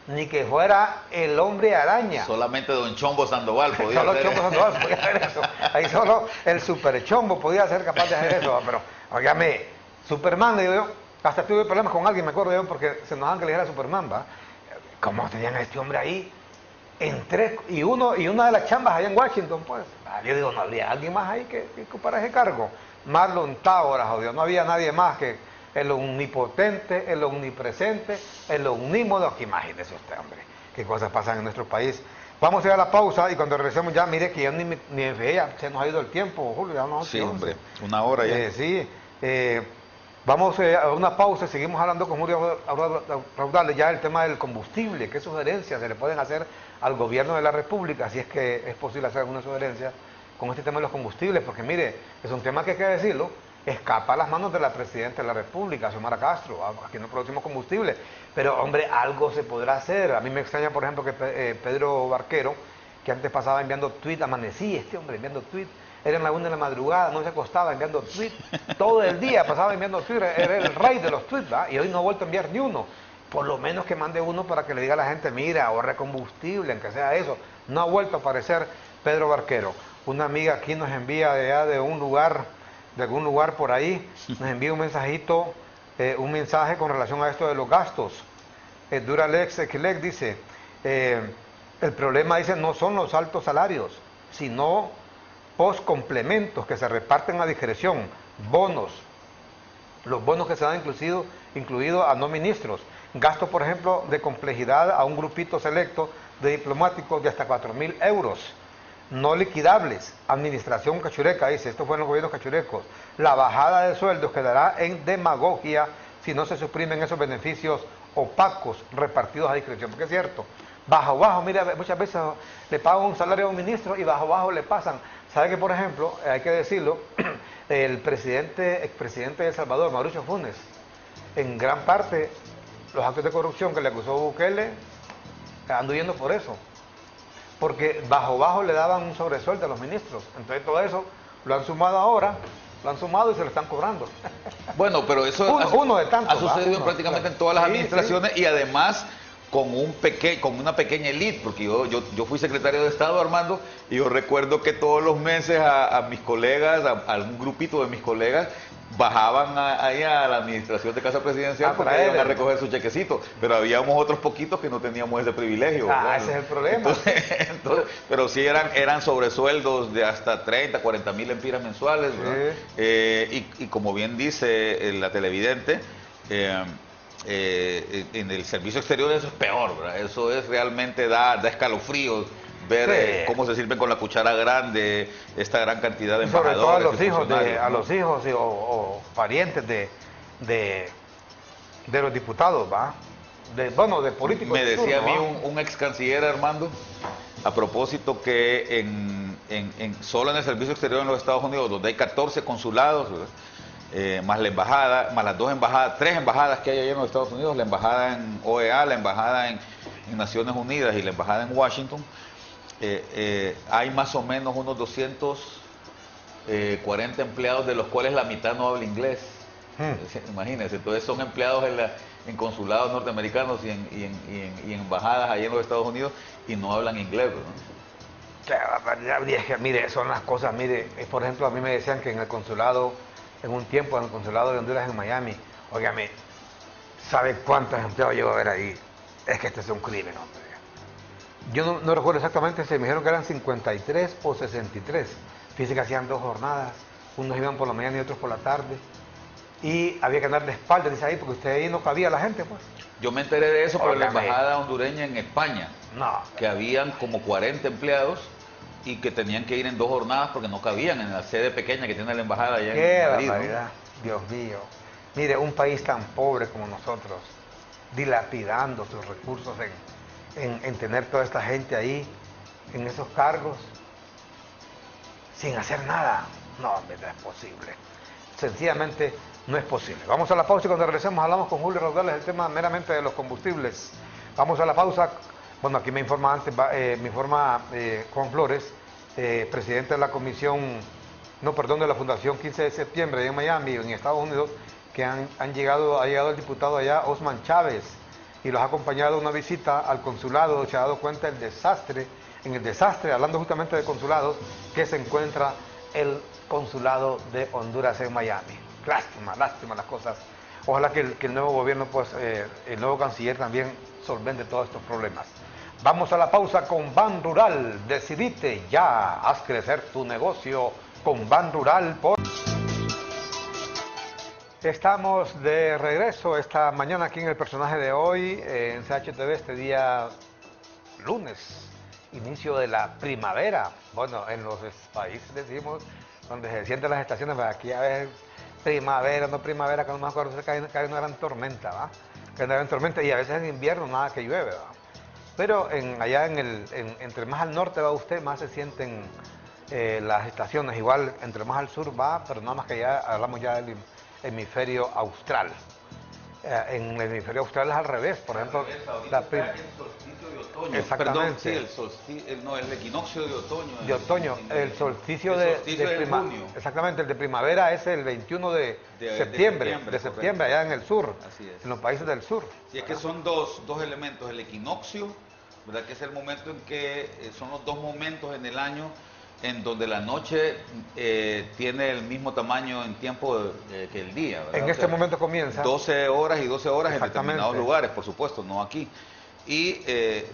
Ni que fuera el hombre araña. Solamente don Chombo Sandoval podía solo hacer Chombo Sandoval podía hacer eso. Ahí solo el super Chombo podía ser capaz de hacer eso. Pero, óigame, Superman, le digo yo, hasta tuve problemas con alguien, me acuerdo yo, porque se enojaban que le dijera Superman, ¿va? ¿Cómo tenían a este hombre ahí? Y una de las chambas allá en Washington, pues, yo digo, no habría alguien más ahí que ocupara ese cargo. Marlon Tábora, jodido, no había nadie más que el omnipotente, el omnipresente, el omnímodo, que imagínese usted, hombre, qué cosas pasan en nuestro país. Vamos a ir a la pausa y cuando regresemos ya, mire que ya ni me veía, se nos ha ido el tiempo, Julio, ya no. Sí, hombre, una hora ya. Sí, vamos a una pausa, seguimos hablando con Julio Raudales ya el tema del combustible, qué sugerencias se le pueden hacer al gobierno de la República, si es que es posible hacer alguna sugerencia con este tema de los combustibles, porque mire, es un tema que hay que decirlo, escapa a las manos de la Presidenta de la República, Xiomara Castro. Aquí no producimos combustible, pero hombre, algo se podrá hacer. A mí me extraña, por ejemplo, que Pedro Barquero, que antes pasaba enviando tweets, amanecía este hombre enviando tweets, era en la 1 de la madrugada, no se acostaba enviando tweets, todo el día pasaba enviando tweets, era el rey de los tweets, ¿verdad? Y hoy no ha vuelto a enviar ni uno. Por lo menos que mande uno para que le diga a la gente, mira, ahorre combustible, aunque sea eso. No ha vuelto a aparecer Pedro Barquero. Una amiga aquí nos envía de algún lugar por ahí, nos envía un mensajito, un mensaje con relación a esto de los gastos. Duralex Equilec dice, el problema, dice, no son los altos salarios, sino postcomplementos que se reparten a discreción, bonos, los bonos que se dan incluido a no ministros, gasto, por ejemplo, de complejidad a un grupito selecto de diplomáticos de hasta 4.000 euros, no liquidables, administración cachureca, dice, esto fue en los gobiernos cachurecos, la bajada de sueldos quedará en demagogia si no se suprimen esos beneficios opacos repartidos a discreción, porque es cierto, bajo, mira, muchas veces le pagan un salario a un ministro y bajo le pasan. ¿Sabe que, por ejemplo, hay que decirlo, el expresidente de El Salvador, Mauricio Funes, en gran parte los actos de corrupción que le acusó Bukele, ando yendo por eso, porque bajo le daban un sobresueldo a los ministros, entonces todo eso lo han sumado ahora, lo han sumado y se lo están cobrando. Bueno, pero eso uno de tantos, ha sucedido prácticamente en todas las administraciones, y además con una pequeña élite, porque yo fui secretario de Estado, Armando, y yo recuerdo que todos los meses a mis colegas, a algún grupito de mis colegas, bajaban ahí a la administración de Casa Presidencial porque iban a recoger su chequecito, pero habíamos otros poquitos que no teníamos ese privilegio. Ese es el problema. Entonces, pero sí eran sobresueldos de hasta 30, 40.000 empiras mensuales, y como bien dice la televidente, en el servicio exterior eso es peor, ¿verdad? Eso es realmente da escalofríos ver cómo se sirven con la cuchara grande esta gran cantidad de embajadores. Sobre todo a los hijos o parientes de los diputados, ¿va? De políticos. Me decía a mí un ex canciller, Armando, a propósito que solo en el servicio exterior en los Estados Unidos, donde hay 14 consulados, más la embajada, más las 3 embajadas que hay allá en los Estados Unidos, la embajada en OEA, la embajada en Naciones Unidas y la embajada en Washington, hay más o menos unos 200 40 empleados, de los cuales la mitad no habla inglés. Imagínense, entonces son empleados en consulados norteamericanos y en embajadas allá en los Estados Unidos y no hablan inglés, ¿no? Qué barbaridad, vieja. Mire, son las cosas, mire, por ejemplo, a mí me decían que en el consulado, en un tiempo, en el consulado de Honduras en Miami, óigame, ¿sabe cuántos empleados llevo a ver ahí? Es que este es un crimen, hombre. Yo no recuerdo exactamente si me dijeron que eran 53 o 63. Fíjense que hacían 2 jornadas, unos iban por la mañana y otros por la tarde. Y había que andar de espaldas, dice ahí, porque usted ahí no cabía la gente, pues. Yo me enteré de eso por la embajada hondureña en España, que habían como 40 empleados y que tenían que ir en 2 jornadas porque no cabían en la sede pequeña que tiene la embajada allá en Madrid. Barbaridad, ¿no? Dios mío. Mire, un país tan pobre como nosotros, dilapidando sus recursos en tener toda esta gente ahí, en esos cargos, sin hacer nada. No, hombre, no es posible. Sencillamente no es posible. Vamos a la pausa y cuando regresemos hablamos con Julio Raudales del tema meramente de los combustibles. Vamos a la pausa. Bueno, aquí me informa antes, Juan Flores, presidente de la comisión, de la Fundación 15 de septiembre en Miami, en Estados Unidos, que ha llegado el diputado allá, Osman Chávez, y los ha acompañado a una visita al consulado. Se ha dado cuenta del desastre, hablando justamente de consulados, que se encuentra el consulado de Honduras en Miami. Lástima las cosas. Ojalá que el nuevo gobierno, pues, el nuevo canciller también solvente todos estos problemas. Vamos a la pausa con Ban Rural. Decidite ya, haz crecer tu negocio con Ban Rural. Estamos de regreso esta mañana aquí en el personaje de hoy, en CHTV, este día lunes, inicio de la primavera. Bueno, en los países decimos, donde se sienten las estaciones, pero aquí a veces primavera, no primavera, que no me acuerdo, cae una gran tormenta, ¿va? Cae una gran tormenta y a veces en invierno nada que llueve, ¿va? Pero allá entre más al norte va usted, más se sienten las estaciones. Igual, entre más al sur va, pero nada más que ya hablamos ya del hemisferio austral. En el hemisferio austral es al revés, por ejemplo. El solsticio de otoño. Exactamente. Perdón, sí, el equinoccio de otoño. De otoño, el solsticio de junio. Exactamente, el de primavera es el 21 de septiembre, allá en el sur, así es, en los países del sur. Sí, es que son dos elementos, el equinoccio, ¿verdad? Que es el momento en que son los 2 momentos en el año en donde la noche tiene el mismo tamaño en tiempo que el día, ¿verdad? En este momento comienza 12 horas y 12 horas en determinados lugares, por supuesto, no aquí. Y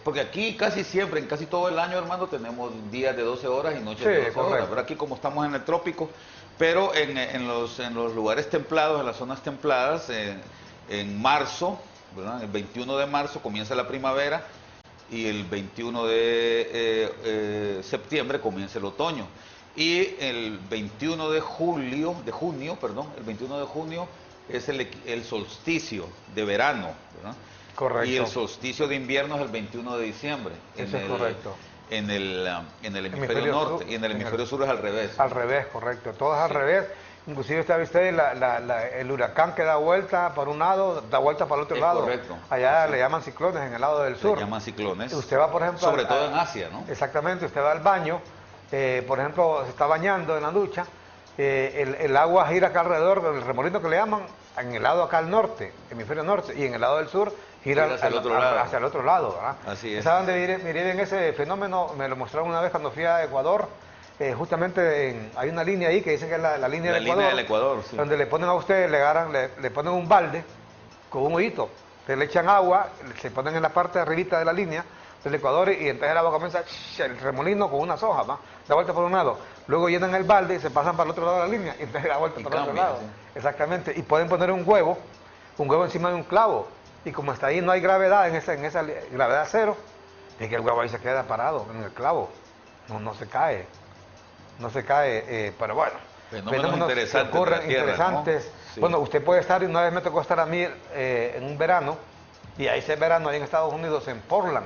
porque aquí casi siempre, en casi todo el año, hermano, tenemos días de 12 horas y noches de 12 horas. Pero aquí como estamos en el trópico, pero en los lugares templados, en las zonas templadas, en marzo, ¿verdad? El 21 de marzo comienza la primavera y el 21 de septiembre comienza el otoño. Y el 21 de junio, el 21 de junio es el solsticio de verano, ¿verdad? Correcto. Y el solsticio de invierno es el 21 de diciembre. Eso es correcto. En el hemisferio norte, y en el hemisferio sur es al revés. Al revés, correcto. Todo es al revés. Inclusive usted el huracán que da vuelta por un lado, da vuelta para el otro lado. Correcto. Allá le llaman ciclones en el lado del sur. Le llaman ciclones. Usted va, por ejemplo... Sobre todo en Asia, ¿no? Exactamente. Usted va al baño, por ejemplo, se está bañando en la ducha, el agua gira acá alrededor del remolino que le llaman, en el lado acá al norte, hemisferio norte, y en el lado del sur gira hacia el otro lado, ¿verdad? Así es. ¿Saben dónde miren ese fenómeno? Me lo mostraron una vez cuando fui a Ecuador. Justamente hay una línea ahí que dicen que es la línea del Ecuador. La línea del Ecuador, sí. Donde le ponen a usted, le ponen un balde con un hoyito. Le echan agua, se ponen en la parte de arribita de la línea del Ecuador y entonces el agua comienza, el remolino con unas hojas, ¿va? Da vuelta por un lado. Luego llenan el balde y se pasan para el otro lado de la línea y entonces da vuelta para el otro lado. Sí. Exactamente. Y pueden poner un huevo encima de un clavo. Y como está ahí no hay gravedad, en esa gravedad cero, es que el huevo ahí se queda parado en el clavo. No se cae. No se cae, pero bueno. Fenómenos interesantes. ¿No? Sí. Bueno, usted puede estar, y una vez me tocó estar a mí en un verano, y ahí ese verano ahí en Estados Unidos, en Portland,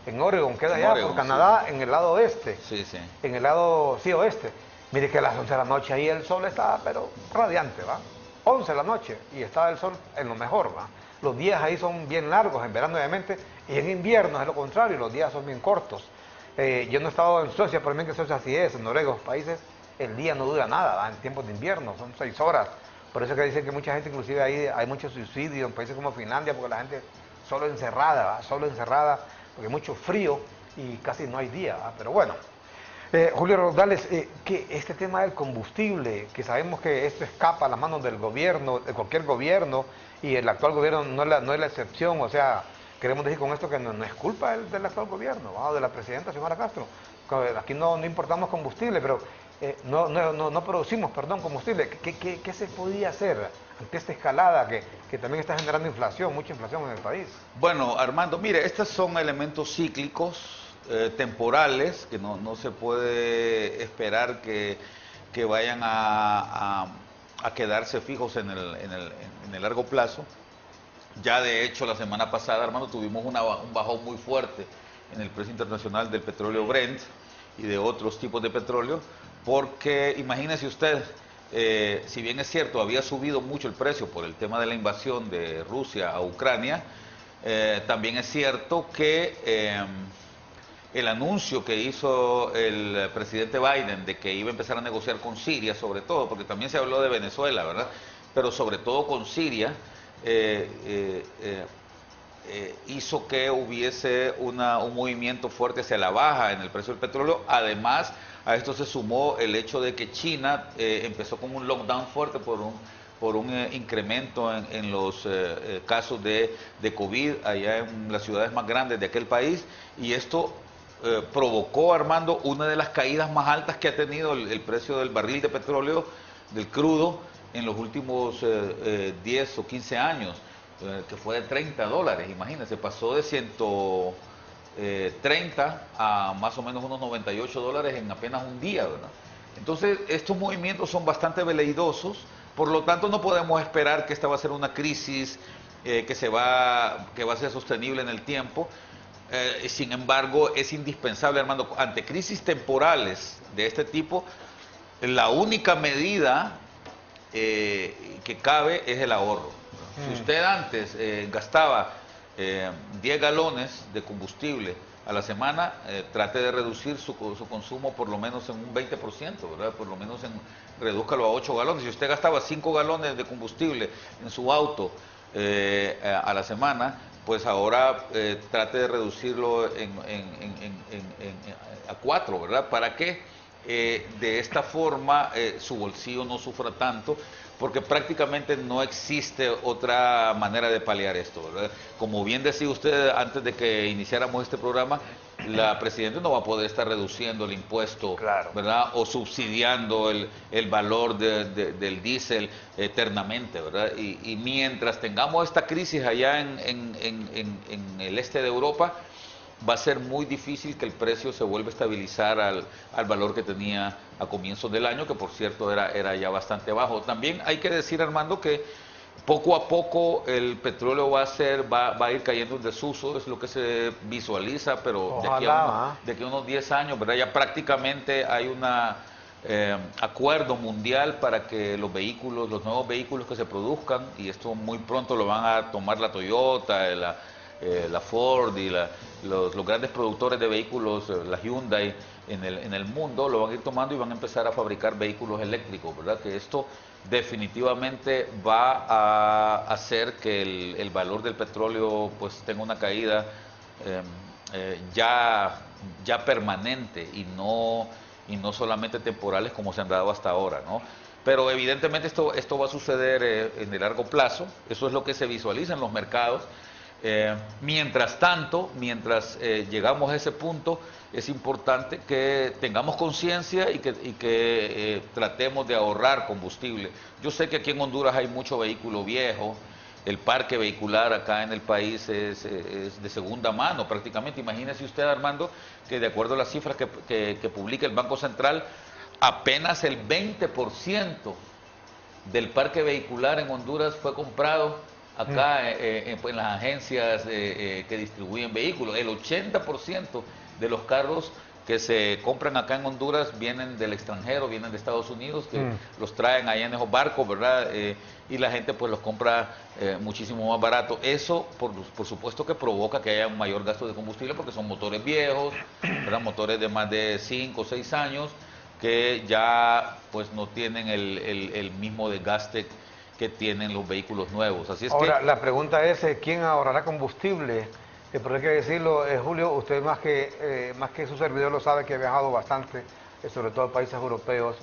en Oregon, queda allá por Canadá, sí. En el lado oeste. Sí, sí. En el lado, sí, oeste. Mire que a las 11 de la noche ahí el sol estaba, pero radiante, ¿va? 11 de la noche, y estaba el sol en lo mejor, ¿va? Los días ahí son bien largos, en verano obviamente, y en invierno es lo contrario, los días son bien cortos. Yo no he estado en Suecia, pero mí que Suecia así es, en Noruega, países el día no dura nada, ¿va? En tiempos de invierno, son 6 horas. Por eso que dicen que mucha gente, inclusive ahí hay muchos suicidios en países como Finlandia, porque la gente solo encerrada, ¿va? Solo encerrada, porque hay mucho frío y casi no hay día, ¿va? Pero bueno. Julio Rodales, que este tema del combustible, que sabemos que esto escapa a las manos del gobierno, de cualquier gobierno, y el actual gobierno no es la excepción, o sea, queremos decir con esto que no es culpa del actual gobierno, ¿va? O de la presidenta Xiomara Castro. Aquí no importamos combustible, pero no producimos, perdón, combustible. ¿Qué se podía hacer ante esta escalada que también está generando inflación, mucha inflación en el país? Bueno, Armando, mire, estos son elementos cíclicos, temporales, que no se puede esperar que vayan a quedarse fijos en el largo plazo. Ya de hecho la semana pasada, hermano, tuvimos un bajón muy fuerte en el precio internacional del petróleo Brent y de otros tipos de petróleo, porque imagínese usted, si bien es cierto, había subido mucho el precio por el tema de la invasión de Rusia a Ucrania, también es cierto que el anuncio que hizo el presidente Biden de que iba a empezar a negociar con Siria, sobre todo, porque también se habló de Venezuela, ¿verdad? Pero sobre todo con Siria, hizo que hubiese un movimiento fuerte hacia la baja en el precio del petróleo. Además, a esto se sumó el hecho de que China empezó con un lockdown fuerte por un incremento en los casos de COVID allá en las ciudades más grandes de aquel país, y esto provocó, Armando, una de las caídas más altas que ha tenido el precio del barril de petróleo, del crudo, en los últimos 10 o 15 años, que fue de $30, imagínense, pasó de 130 a más o menos unos $98 en apenas un día, ¿verdad? Entonces, estos movimientos son bastante veleidosos, por lo tanto no podemos esperar que esta va a ser una crisis que va a ser sostenible en el tiempo. Sin embargo, es indispensable, hermano, ante crisis temporales de este tipo, la única medida que cabe es el ahorro. Si usted antes gastaba 10 galones de combustible a la semana, trate de reducir su consumo por lo menos en un 20%, ¿verdad? Por lo menos redúzcalo a 8 galones. Si usted gastaba 5 galones de combustible en su auto a la semana, pues ahora trate de reducirlo a 4, ¿verdad? ¿Para qué? De esta forma su bolsillo no sufra tanto, porque prácticamente no existe otra manera de paliar esto, ¿verdad? Como bien decía usted antes de que iniciáramos este programa, la presidenta no va a poder estar reduciendo el impuesto, claro, ¿verdad? O subsidiando el valor del diésel eternamente, ¿verdad? Y mientras tengamos esta crisis allá en el este de Europa, va a ser muy difícil que el precio se vuelva a estabilizar al valor que tenía a comienzos del año, que por cierto era ya bastante bajo. También hay que decir, Armando, que poco a poco el petróleo va a ir cayendo en desuso, es lo que se visualiza, pero ojalá, de aquí a unos 10 años, ¿verdad? Ya prácticamente hay un acuerdo mundial para que los nuevos vehículos que se produzcan, y esto muy pronto lo van a tomar la Toyota, la Ford y los grandes productores de vehículos, la Hyundai en el mundo, lo van a ir tomando y van a empezar a fabricar vehículos eléctricos, ¿verdad? Que esto definitivamente va a hacer que el valor del petróleo pues tenga una caída ya permanente y no solamente temporales como se han dado hasta ahora, ¿no? Pero evidentemente esto va a suceder en el largo plazo, eso es lo que se visualiza en los mercados. Mientras tanto, llegamos a ese punto, es importante que tengamos conciencia y que tratemos de ahorrar combustible. Yo sé que aquí en Honduras hay mucho vehículo viejo, el parque vehicular acá en el país es de segunda mano prácticamente. Imagínese usted, Armando, que de acuerdo a las cifras que publica el Banco Central, apenas el 20% del parque vehicular en Honduras fue comprado acá en las agencias que distribuyen vehículos. El 80% de los carros que se compran acá en Honduras vienen del extranjero, vienen de Estados Unidos, que los traen allá en esos barcos, ¿verdad? Y la gente pues los compra muchísimo más barato. Eso, por supuesto que provoca que haya un mayor gasto de combustible, porque son motores viejos, ¿verdad? Motores de más de 5 o 6 años, que ya pues no tienen el mismo desgaste que tienen los vehículos nuevos. Así es Ahora, que... la pregunta es, ¿quién ahorrará combustible? Pero hay que decirlo, Julio, usted más que su servidor lo sabe, que ha viajado bastante, sobre todo a países europeos.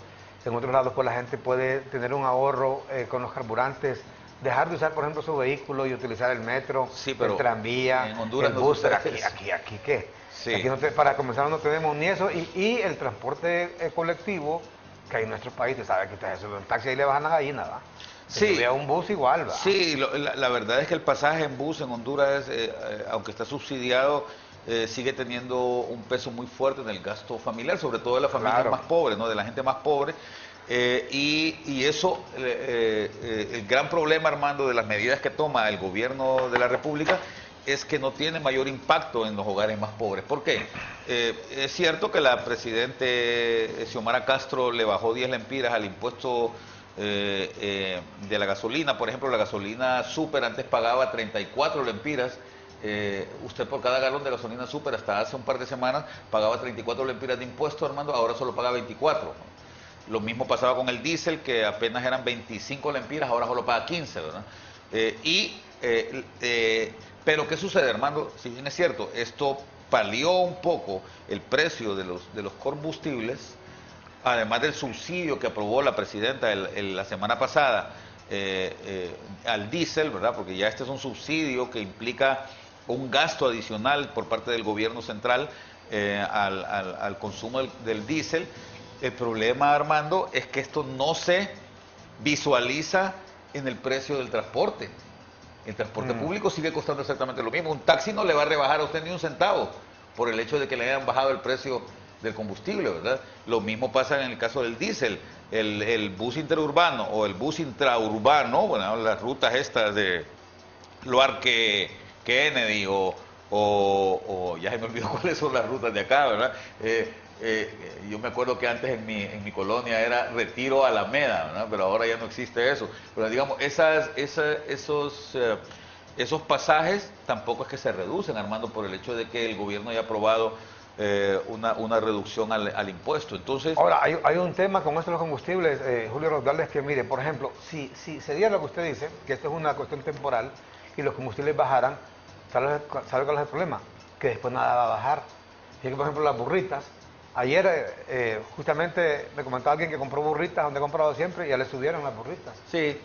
En otros lados, pues la gente puede tener un ahorro con los carburantes, dejar de usar, por ejemplo, su vehículo y utilizar el metro, Sí, pero el tranvía, en Honduras el no bus. sucede eso. Aquí, ¿qué? Sí. Aquí para comenzar no tenemos ni eso. Y el transporte colectivo, que hay en nuestro país, usted sabe que usted se sube un taxi y le bajan la gallina, ¿va? Se Sí, sube a un bus igual, ¿va? sí, la verdad es que el pasaje en bus en Honduras, aunque está subsidiado, sigue teniendo un peso muy fuerte en el gasto familiar, sobre todo de las familias Claro. más pobres, ¿no? De la gente más pobre. Y eso, el gran problema, Armando, de las medidas que toma el gobierno de la República es que no tiene mayor impacto en los hogares más pobres. ¿Por qué? Es cierto que la presidente Xiomara Castro le bajó 10 lempiras al impuesto de la gasolina. Por ejemplo, la gasolina super antes pagaba 34 lempiras. Usted por cada galón de gasolina super hasta hace un par de semanas pagaba 34 lempiras de impuesto, Armando, ahora solo paga 24. Lo mismo pasaba con el diésel, que apenas eran 25 lempiras, ahora solo paga 15, ¿verdad? Pero ¿qué sucede, Armando? Si bien es cierto, esto palió un poco el precio de los combustibles, además del subsidio que aprobó la presidenta la semana pasada al diésel, ¿verdad? Porque ya este es un subsidio que implica un gasto adicional por parte del gobierno central al consumo del diésel. El problema, Armando, es que esto no se visualiza en el precio del transporte. El transporte público sigue costando exactamente lo mismo. Un taxi no le va a rebajar a usted ni un centavo por el hecho de que le hayan bajado el precio del combustible, ¿verdad? Lo mismo pasa en el caso del diésel. El bus interurbano o el bus intraurbano, bueno, las rutas estas de Luarque Kennedy o ya se me olvidó cuáles son las rutas de acá, ¿verdad? Yo me acuerdo que antes en mi colonia era Retiro Alameda, ¿verdad? Pero ahora ya no existe eso. Pero digamos, esos pasajes tampoco es que se reducen, Armando, por el hecho de que el gobierno haya aprobado una reducción al impuesto. Entonces, Ahora, hay un tema con esto de los combustibles, Julio Rosales, que mire, por ejemplo, si se diera lo que usted dice, que esto es una cuestión temporal y los combustibles bajaran, ¿sabe cuál es el problema? Que después nada va a bajar. Fíjate, por ejemplo, las burritas. Ayer justamente me comentaba alguien que compró burritas, donde he comprado siempre, y ya le subieron las burritas. sí,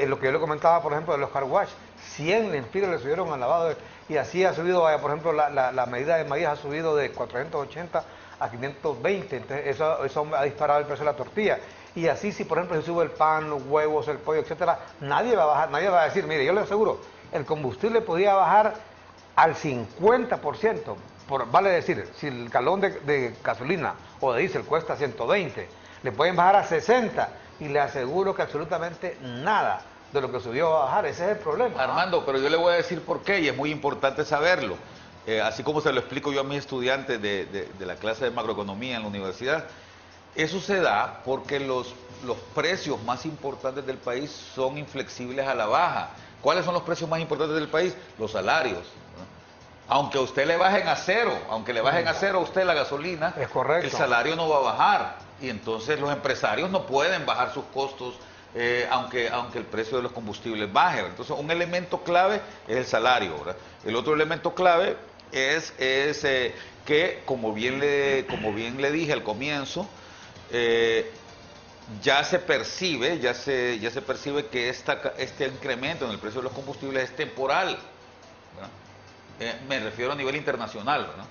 Lo que yo le comentaba, por ejemplo, de los car wash, 100 lempiras le subieron al lavado, y así ha subido, por ejemplo, la medida de maíz ha subido de 480 a 520, entonces eso ha disparado el precio de la tortilla. Y así, si por ejemplo se sube el pan, los huevos, el pollo, etcétera, nadie va a bajar, nadie va a decir, mire, yo le aseguro, el combustible podía bajar al 50%. Vale decir, si el galón de gasolina o de diésel cuesta 120, le pueden bajar a 60 y le aseguro que absolutamente nada de lo que subió va a bajar. Ese es el problema. Armando, pero yo le voy a decir por qué y es muy importante saberlo. Así como se lo explico yo a mis estudiantes de la clase de macroeconomía en la universidad, eso se da porque los precios más importantes del país son inflexibles a la baja. ¿Cuáles son los precios más importantes del país? Los salarios, ¿no? Aunque a usted le bajen a cero, aunque le bajen a cero a usted la gasolina, es correcto, el salario no va a bajar. Y entonces los empresarios no pueden bajar sus costos aunque el precio de los combustibles baje. Entonces un elemento clave es el salario, ¿verdad? El otro elemento clave es que, como bien le dije al comienzo, ya se percibe que este incremento en el precio de los combustibles es temporal, ¿verdad? Me refiero a nivel internacional, ¿verdad?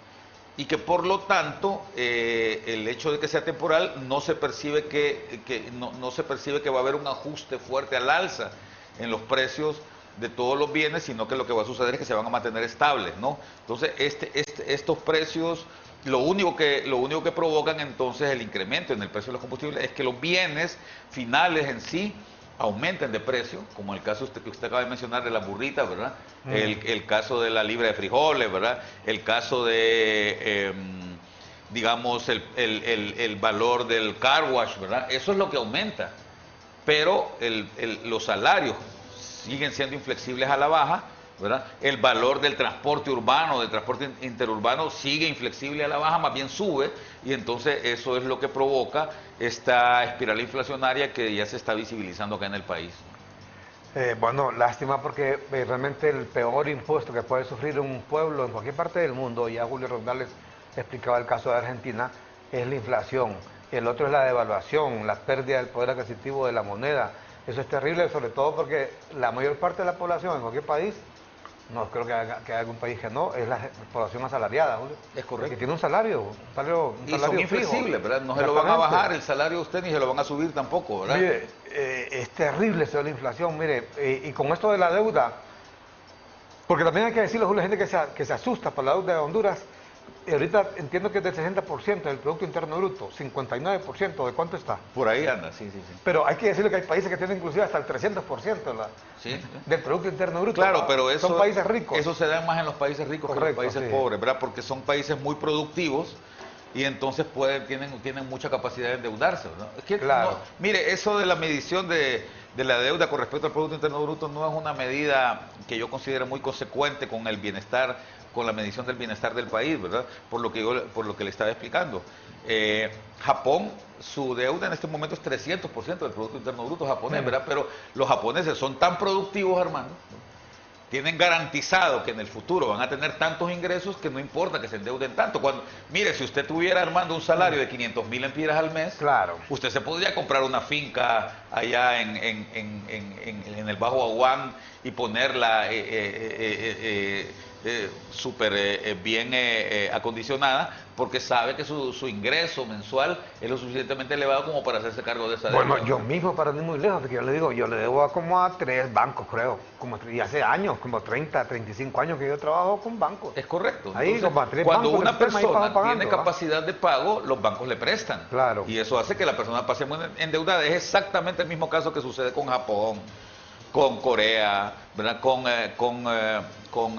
Y que por lo tanto el hecho de que sea temporal no se percibe no se percibe que va a haber un ajuste fuerte al alza en los precios de todos los bienes, sino que lo que va a suceder es que se van a mantener estables, ¿no? Entonces estos precios lo único que provocan entonces el incremento en el precio de los combustibles es que los bienes finales en sí aumenten de precio, como el caso que usted acaba de mencionar de las burritas, ¿verdad? El caso de la libra de frijoles, ¿verdad? El caso de, digamos, el valor del car wash, ¿verdad? Eso es lo que aumenta. Pero los salarios siguen siendo inflexibles a la baja ¿verdad? El valor del transporte urbano, del transporte interurbano sigue inflexible a la baja, más bien sube, y entonces eso es lo que provoca esta espiral inflacionaria que ya se está visibilizando acá en el país. Bueno, lástima porque realmente el peor impuesto que puede sufrir un pueblo en cualquier parte del mundo, ya Julio Rondales explicaba el caso de Argentina, es la inflación. El otro es la devaluación, la pérdida del poder adquisitivo de la moneda. Eso es terrible, sobre todo porque la mayor parte de la población en cualquier país, no creo que haya algún país que no, es la población asalariada, Julio. Es correcto. Que tiene un salario, un Y salario son fijo. inflexibles, ¿verdad? No se lo van a bajar el salario a usted ni se lo van a subir tampoco, ¿verdad? Mire, es terrible eso de la inflación, mire, y con esto de la deuda, porque también hay que decirle, Julio, a la gente que se asusta por la deuda de Honduras, y ahorita entiendo que es del 60% del Producto Interno Bruto, 59%, ¿de cuánto está? Por ahí anda, sí, sí, sí. Pero hay que decirle que hay países que tienen inclusive hasta el 300% Sí. del Producto Interno Bruto. Claro, pero eso, son países ricos. Eso se da más en los países ricos que en los países pobres, ¿verdad? Porque son países muy productivos y entonces tienen mucha capacidad de endeudarse, ¿no? Es que, claro. no, mire, eso de la medición de la deuda con respecto al Producto Interno Bruto no es una medida que yo considero muy consecuente con el bienestar, con la medición del bienestar del país, ¿verdad? Por lo que le estaba explicando. Japón, su deuda en este momento es 300% del Producto Interno Bruto japonés, ¿verdad? Pero los japoneses son tan productivos, hermano, tienen garantizado que en el futuro van a tener tantos ingresos que no importa que se endeuden tanto. Mire, si usted tuviera, Armando, un salario de 500,000 empiras al mes, claro, usted se podría comprar una finca allá en el Bajo Aguán y ponerla súper bien acondicionada, porque sabe que su ingreso mensual es lo suficientemente elevado como para hacerse cargo de esa deuda. Bueno, yo mismo, para ir muy lejos, porque yo le digo, yo le debo como a 3 bancos, creo, y hace años, como 30, 35 años que yo trabajo con bancos. Es correcto. Ahí, entonces, como a 3 cuando bancos una persona pagando, tiene capacidad de pago, los bancos le prestan. Claro. Y eso hace que la persona pase muy endeudada. Es exactamente el mismo caso que sucede con Japón, con Corea, ¿verdad? con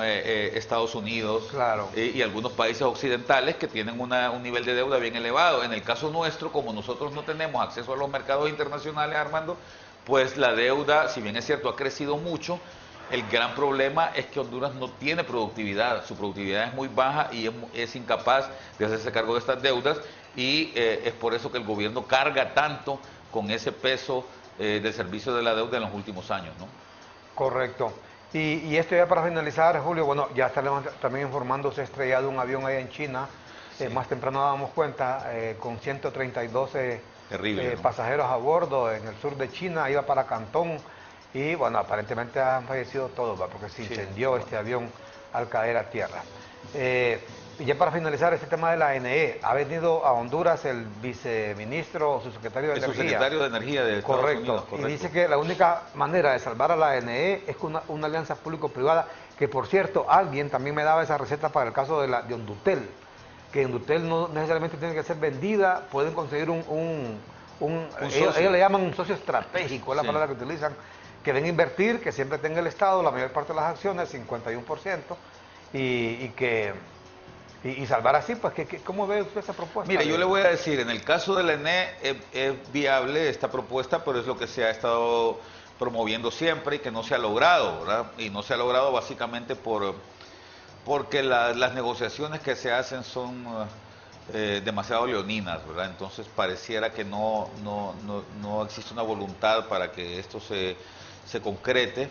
Estados Unidos, claro, y algunos países occidentales que tienen un nivel de deuda bien elevado. En el caso nuestro, como nosotros no tenemos acceso a los mercados internacionales, Armando, pues la deuda, si bien es cierto, ha crecido mucho. El gran problema es que Honduras no tiene productividad, su productividad es muy baja y es incapaz de hacerse cargo de estas deudas, y es por eso que el gobierno carga tanto con ese peso del servicio de la deuda en los últimos años, ¿no? Correcto. Y esto ya para finalizar, Julio, bueno, ya estaremos también informando, se ha estrellado un avión allá en China, sí. Más temprano dábamos cuenta, con 132 Terrible, ¿no? pasajeros a bordo en el sur de China, iba para Cantón, y bueno, aparentemente han fallecido todos, porque se incendió este avión al caer a tierra. Y ya para finalizar este tema de la ANE, ha venido a Honduras el viceministro, su secretario de Energía. El secretario de Energía de Estados Unidos, correcto. Y dice que la única manera de salvar a la ANE es con una alianza público-privada, que por cierto, alguien también me daba esa receta para el caso de Hondutel, que Hondutel no necesariamente tiene que ser vendida, pueden conseguir ellos le llaman un socio estratégico, es la palabra que utilizan, que venga a invertir, que siempre tenga el Estado la mayor parte de las acciones, 51%, y salvar así, pues, ¿cómo ve usted esa propuesta? Mire, yo le voy a decir, en el caso de la ENE es viable esta propuesta, pero es lo que se ha estado promoviendo siempre y que no se ha logrado, ¿verdad? Y no se ha logrado básicamente porque las negociaciones que se hacen son demasiado leoninas, ¿verdad? Entonces pareciera que no existe una voluntad para que esto se concrete.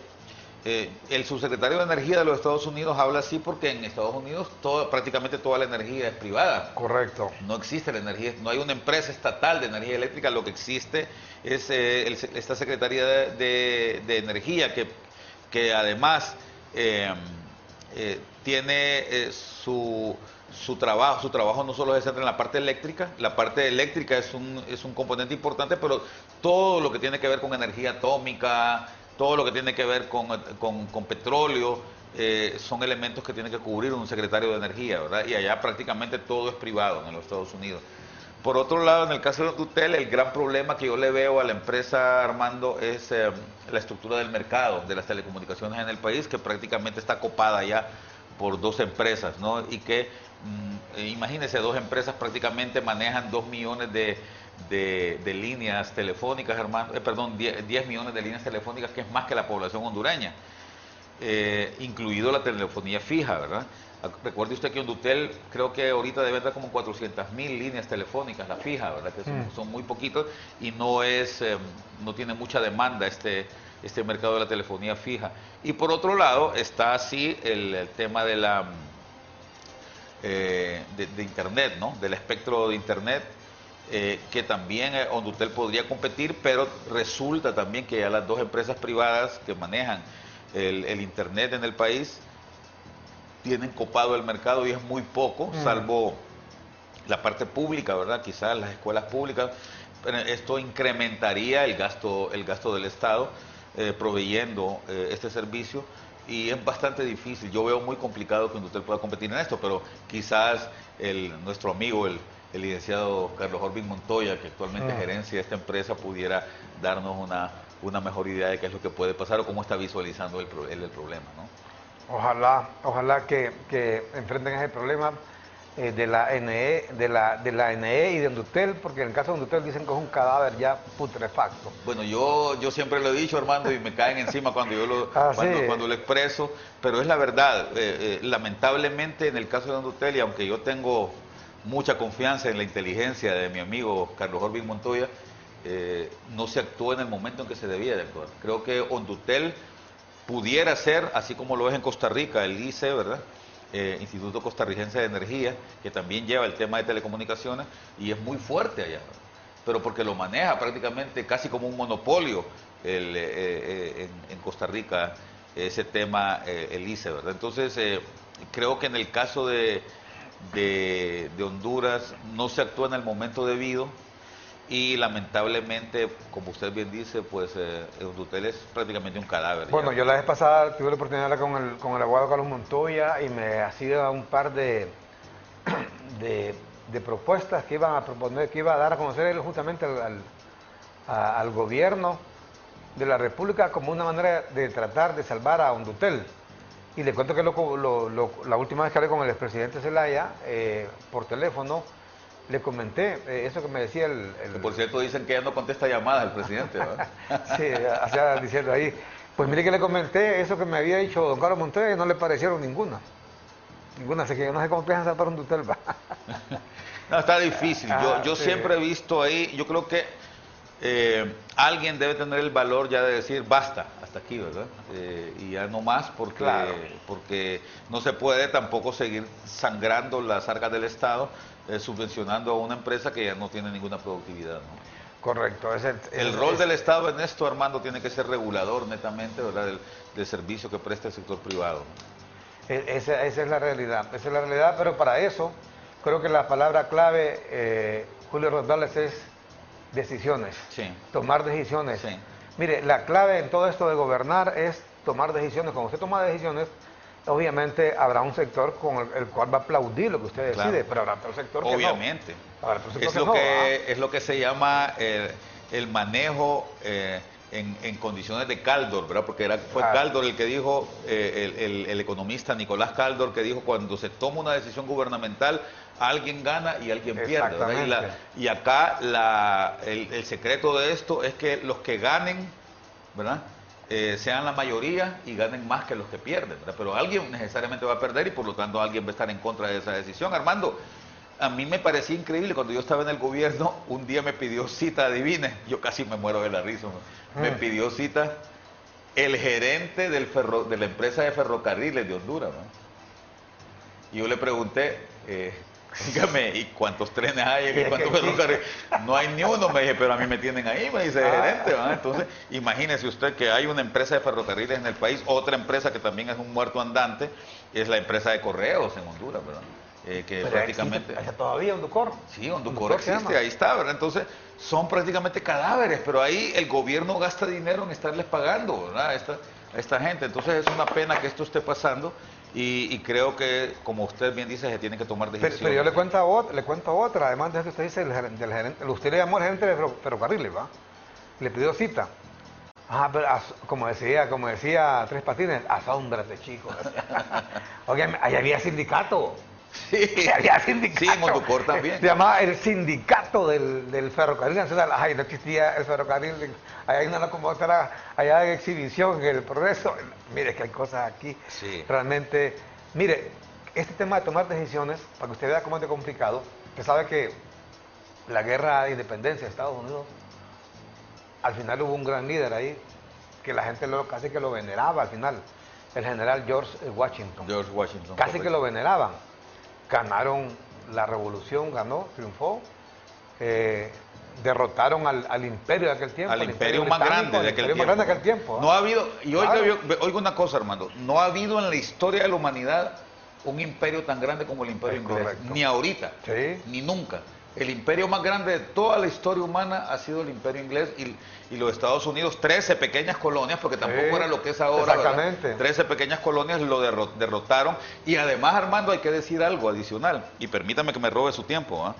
El subsecretario de Energía de los Estados Unidos habla así porque en Estados Unidos prácticamente toda la energía es privada. Correcto. No existe la energía, no hay una empresa estatal de energía eléctrica, lo que existe es esta Secretaría de Energía que además tiene su trabajo no solo se centra en la parte eléctrica es un componente importante, pero todo lo que tiene que ver con energía atómica, todo lo que tiene que ver con petróleo, son elementos que tiene que cubrir un secretario de Energía, ¿verdad? Y allá prácticamente todo es privado en los Estados Unidos. Por otro lado, en el caso de Hondutel, el gran problema que yo le veo a la empresa, Armando, es la estructura del mercado de las telecomunicaciones en el país, que prácticamente está copada ya por 2 empresas, ¿no? Y que, imagínense, 2 empresas prácticamente manejan 2 millones de líneas telefónicas, 10 millones de líneas telefónicas, que es más que la población hondureña. incluido la telefonía fija, ¿verdad? Recuerde usted que Hondutel creo que ahorita debe dar como 400.000 líneas telefónicas, la fija, ¿verdad? Que son muy poquitos y no tiene mucha demanda este mercado de la telefonía fija. Y por otro lado está así el tema de de Internet, ¿no? Del espectro de Internet, que también Hondutel podría competir, pero resulta también que ya las dos empresas privadas que manejan el Internet en el país tienen copado el mercado y es muy poco, salvo la parte pública, ¿verdad? Quizás las escuelas públicas, pero esto incrementaría el gasto del Estado proveyendo este servicio y es bastante difícil. Yo veo muy complicado que usted pueda competir en esto, pero quizás nuestro amigo, el licenciado Carlos Orbín Montoya, que actualmente gerencia esta empresa, pudiera darnos una mejor idea de qué es lo que puede pasar o cómo está visualizando el problema, ¿no? Ojalá que enfrenten ese problema de la NE y de Hondutel, porque en el caso de Hondutel dicen que es un cadáver ya putrefacto. Bueno, yo siempre lo he dicho, Armando, y me caen encima cuando cuando lo expreso, pero es la verdad. Lamentablemente en el caso de Hondutel, y aunque yo tengo mucha confianza en la inteligencia de mi amigo Carlos Orbín Montoya, no se actuó en el momento en que se debía de actuar. Creo que Hondutel pudiera ser, así como lo es en Costa Rica, el ICE, ¿verdad? Instituto Costarricense de Energía, que también lleva el tema de telecomunicaciones y es muy fuerte allá, ¿verdad? Pero porque lo maneja prácticamente casi como un monopolio en Costa Rica ese tema, el ICE, ¿verdad? Entonces, creo que en el caso de Honduras no se actúa en el momento debido. Y lamentablemente, como usted bien dice, pues Hondutel es prácticamente un cadáver. Bueno, yo la vez pasada tuve la oportunidad de hablar con el abogado Carlos Montoya y me hacía un par de propuestas que iban a proponer, que iba a dar a conocer él justamente al gobierno de la República como una manera de tratar de salvar a Hondutel. Y le cuento que la última vez que hablé con el expresidente Zelaya por teléfono, le comenté eso que me decía Que por cierto dicen que ya no contesta llamadas el presidente, ¿verdad? Sí, hacía diciendo ahí. Pues mire que le comenté eso que me había dicho don Carlos Montoya y no le parecieron ninguna. Así que yo no sé cómo piensan salvar un Hondutel, va. No, está difícil. Yo sí. Siempre he visto ahí, yo creo que alguien debe tener el valor ya de decir basta, hasta aquí, ¿verdad? Y ya no más porque no se puede tampoco seguir sangrando las arcas del Estado, subvencionando a una empresa que ya no tiene ninguna productividad, ¿no? Correcto. El rol del Estado en esto, Armando, tiene que ser regulador netamente, ¿verdad? Del servicio que presta el sector privado, ¿no? Esa es la realidad, pero para eso creo que la palabra clave, Julio Rosales, es decisiones, sí. Tomar decisiones. Sí. Mire, la clave en todo esto de gobernar es tomar decisiones. Cuando usted toma decisiones, obviamente habrá un sector con el cual va a aplaudir lo que usted decide, pero habrá otro sector que obviamente. no. Habrá otro sector Es lo que se llama el manejo en condiciones de Kaldor, ¿verdad? Porque fue Kaldor el que dijo, el economista Nicolás Kaldor, que dijo, cuando se toma una decisión gubernamental, alguien gana y alguien pierde, ¿verdad? Y acá el secreto de esto es que los que ganen, ¿verdad? Sean la mayoría y ganen más que los que pierden, ¿verdad? Pero alguien necesariamente va a perder y por lo tanto alguien va a estar en contra de esa decisión. Armando, a mí me parecía increíble cuando yo estaba en el gobierno, un día me pidió cita, adivine, yo casi me muero de la risa, me pidió cita el gerente de la empresa de ferrocarriles de Honduras, ¿no? Y yo le pregunté, dígame, ¿y cuántos trenes hay aquí? ¿Cuántos ferrocarriles? No hay ni uno, me dije, pero a mí me tienen ahí, me dice el gerente, ¿verdad? Entonces, imagínese usted que hay una empresa de ferrocarriles en el país, otra empresa que también es un muerto andante, es la empresa de correos en Honduras, ¿verdad? Que pero prácticamente... ¿Existe todavía Honducor? Sí, Honducor existe, ahí está, ¿verdad? Entonces, son prácticamente cadáveres, pero ahí el gobierno gasta dinero en estarles pagando, ¿verdad? A esta gente. Entonces, es una pena que esto esté pasando. Y creo que, como usted bien dice, se tiene que tomar decisiones. Pero yo le cuento otra, además de lo que usted dice del gerente, usted le llamó al gerente de ferrocarriles, ¿va? Le pidió cita. Pero como decía Tres Patines, asómbrate, chicos. Oye, ahí había sindicato. Sí, Que había sindicato. sí, en Montocor también. Se llamaba el sindicato del ferrocarril nacional. Ay, no existía el ferrocarril. Allá hay una locomotora allá en exhibición, en el Progreso. Mire que hay cosas aquí. Sí. Realmente, mire, este tema de tomar decisiones, para que usted vea cómo es de complicado, usted sabe que la guerra de independencia de Estados Unidos, al final hubo un gran líder ahí, que la gente casi que lo veneraba al final, el general George Washington. George Washington. Casi correcto. que lo veneraban. Ganaron la revolución, ganó, triunfó, derrotaron al imperio de aquel tiempo. Al imperio más grande de aquel tiempo. Más grande de aquel tiempo. No ha habido, y Claro. oiga una cosa, Armando, no ha habido en la historia de la humanidad un imperio tan grande como el imperio Es inglés, correcto. ni ahorita, Sí. ni nunca. El imperio más grande de toda la historia humana ha sido el imperio inglés y los Estados Unidos, 13 pequeñas colonias, porque tampoco Sí, era lo que es ahora, exactamente. ¿verdad? 13 pequeñas colonias lo derrotaron. Y además, Armando, hay que decir algo adicional, y permítame que me robe su tiempo, ¿ah?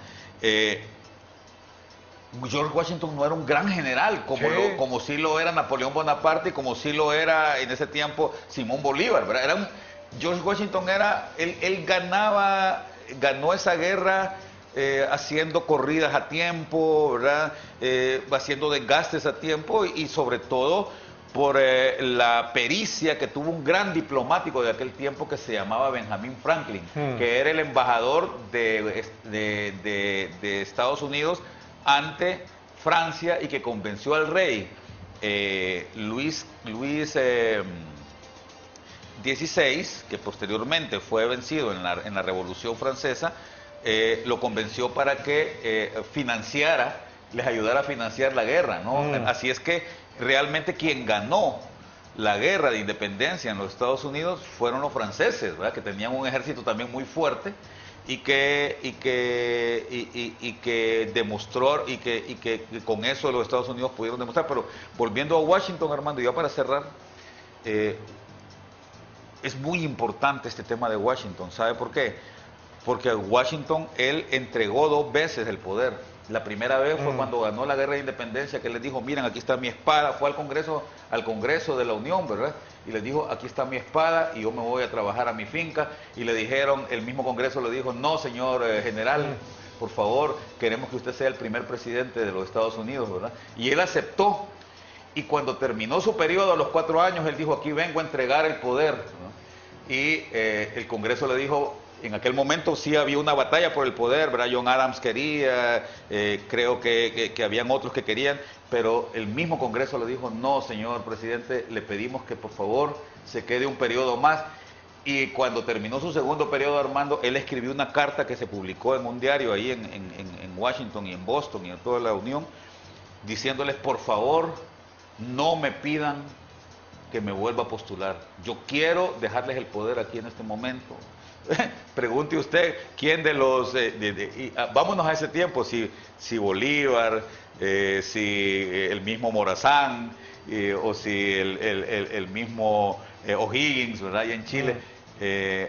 George Washington no era un gran general como, Sí. como sí lo era Napoleón Bonaparte y como sí lo era en ese tiempo Simón Bolívar, ¿verdad? George Washington él ganó esa guerra haciendo corridas a tiempo, ¿verdad? Haciendo desgastes a tiempo y sobre todo por la pericia que tuvo un gran diplomático de aquel tiempo que se llamaba Benjamin Franklin, que era el embajador de Estados Unidos ante Francia y que convenció al rey Luis XVI, que posteriormente fue vencido en la Revolución Francesa, lo convenció para que les ayudara a financiar la guerra, ¿no? Así es que realmente quien ganó la guerra de independencia en los Estados Unidos fueron los franceses, ¿verdad? Que tenían un ejército también muy fuerte y que demostró y que con eso los Estados Unidos pudieron demostrar. Pero volviendo a Washington, Armando, ya para cerrar, es muy importante este tema de Washington. ¿Sabe por qué? Porque Washington, él entregó 2 veces el poder. La primera vez fue cuando ganó la guerra de independencia, que les dijo, miren, aquí está mi espada. Fue al Congreso de la Unión, ¿verdad? Y les dijo, aquí está mi espada y yo me voy a trabajar a mi finca. Y le dijeron, el mismo Congreso le dijo, no, señor general, por favor, queremos que usted sea el primer presidente de los Estados Unidos, ¿verdad? Y él aceptó. Y cuando terminó su periodo, a los 4 años, él dijo, aquí vengo a entregar el poder, ¿no? Y el Congreso le dijo, en aquel momento sí había una batalla por el poder, ¿verdad? John Adams quería, creo que habían otros que querían, pero el mismo Congreso le dijo, no, señor presidente, le pedimos que por favor se quede un periodo más. Y cuando terminó su segundo periodo, Armando, él escribió una carta que se publicó en un diario ahí en Washington y en Boston y en toda la Unión, diciéndoles, por favor, no me pidan que me vuelva a postular. Yo quiero dejarles el poder aquí en este momento. Pregunte usted quién de los... vámonos a ese tiempo, si Bolívar, si el mismo Morazán, o si el mismo O'Higgins, ¿verdad? Allá en Chile,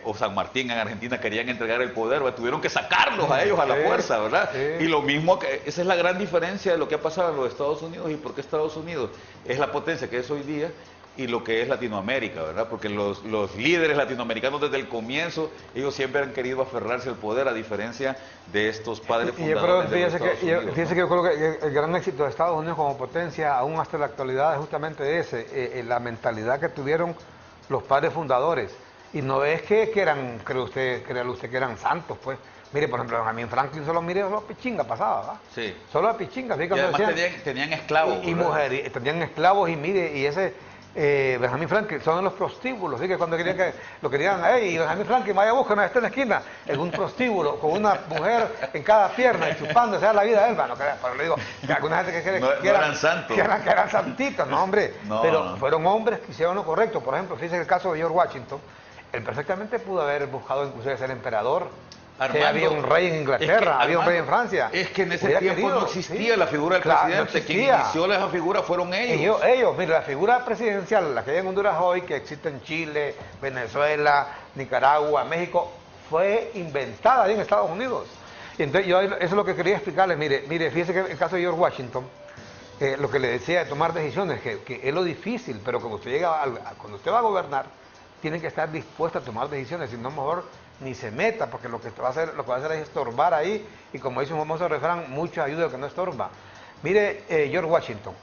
o San Martín en Argentina querían entregar el poder, ¿verdad? Tuvieron que sacarlos a ellos a la fuerza, ¿verdad? Sí. Y lo mismo, esa es la gran diferencia de lo que ha pasado en los Estados Unidos y por qué Estados Unidos es la potencia que es hoy día y lo que es Latinoamérica, ¿verdad? Porque los líderes latinoamericanos desde el comienzo, ellos siempre han querido aferrarse al poder, a diferencia de estos padres fundadores de los Estados Unidos, ¿no? Fíjese que yo creo que el gran éxito de Estados Unidos como potencia, aún hasta la actualidad, es justamente ese, la mentalidad que tuvieron los padres fundadores. Y no es que créale usted que eran santos, pues. Mire, por ejemplo, Benjamin Franklin solo pichinga pasaba, ¿verdad? Sí. Solo a pichinga. ¿Sí? Y además tenían esclavos. Y mujeres, tenían esclavos y mire, y ese... Benjamin Franklin, son los prostíbulos, ¿sí? Que cuando lo querían, hey, Benjamin Franklin, vaya a buscar, está en la esquina, en un prostíbulo, con una mujer en cada pierna y chupando, esa es la vida de él, no creas, pero le digo, que alguna gente que cree no eran santos. que eran santitos, no hombre, No, pero no. fueron hombres que hicieron lo correcto. Por ejemplo, fíjese el caso de George Washington, él perfectamente pudo haber buscado inclusive ser emperador. Armando, Que había un rey en Inglaterra, había un rey en Francia. Es que en ese Hubiera tiempo querido, no existía sí. la figura del Claro, presidente. no Quien existía. inició esa figura fueron ellos. Mire, la figura presidencial, la que hay en Honduras hoy, que existe en Chile, Venezuela, Nicaragua, México, fue inventada ahí en Estados Unidos. Y entonces eso es lo que quería explicarles. Mire, fíjese que el caso de George Washington, lo que le decía de tomar decisiones, que es lo difícil, pero cuando usted llega cuando usted va a gobernar, tiene que estar dispuesto a tomar decisiones, si no mejor ni se meta, porque lo que va a hacer es estorbar ahí, y como dice un famoso refrán, mucho ayuda al que no estorba. Mire, George Washington,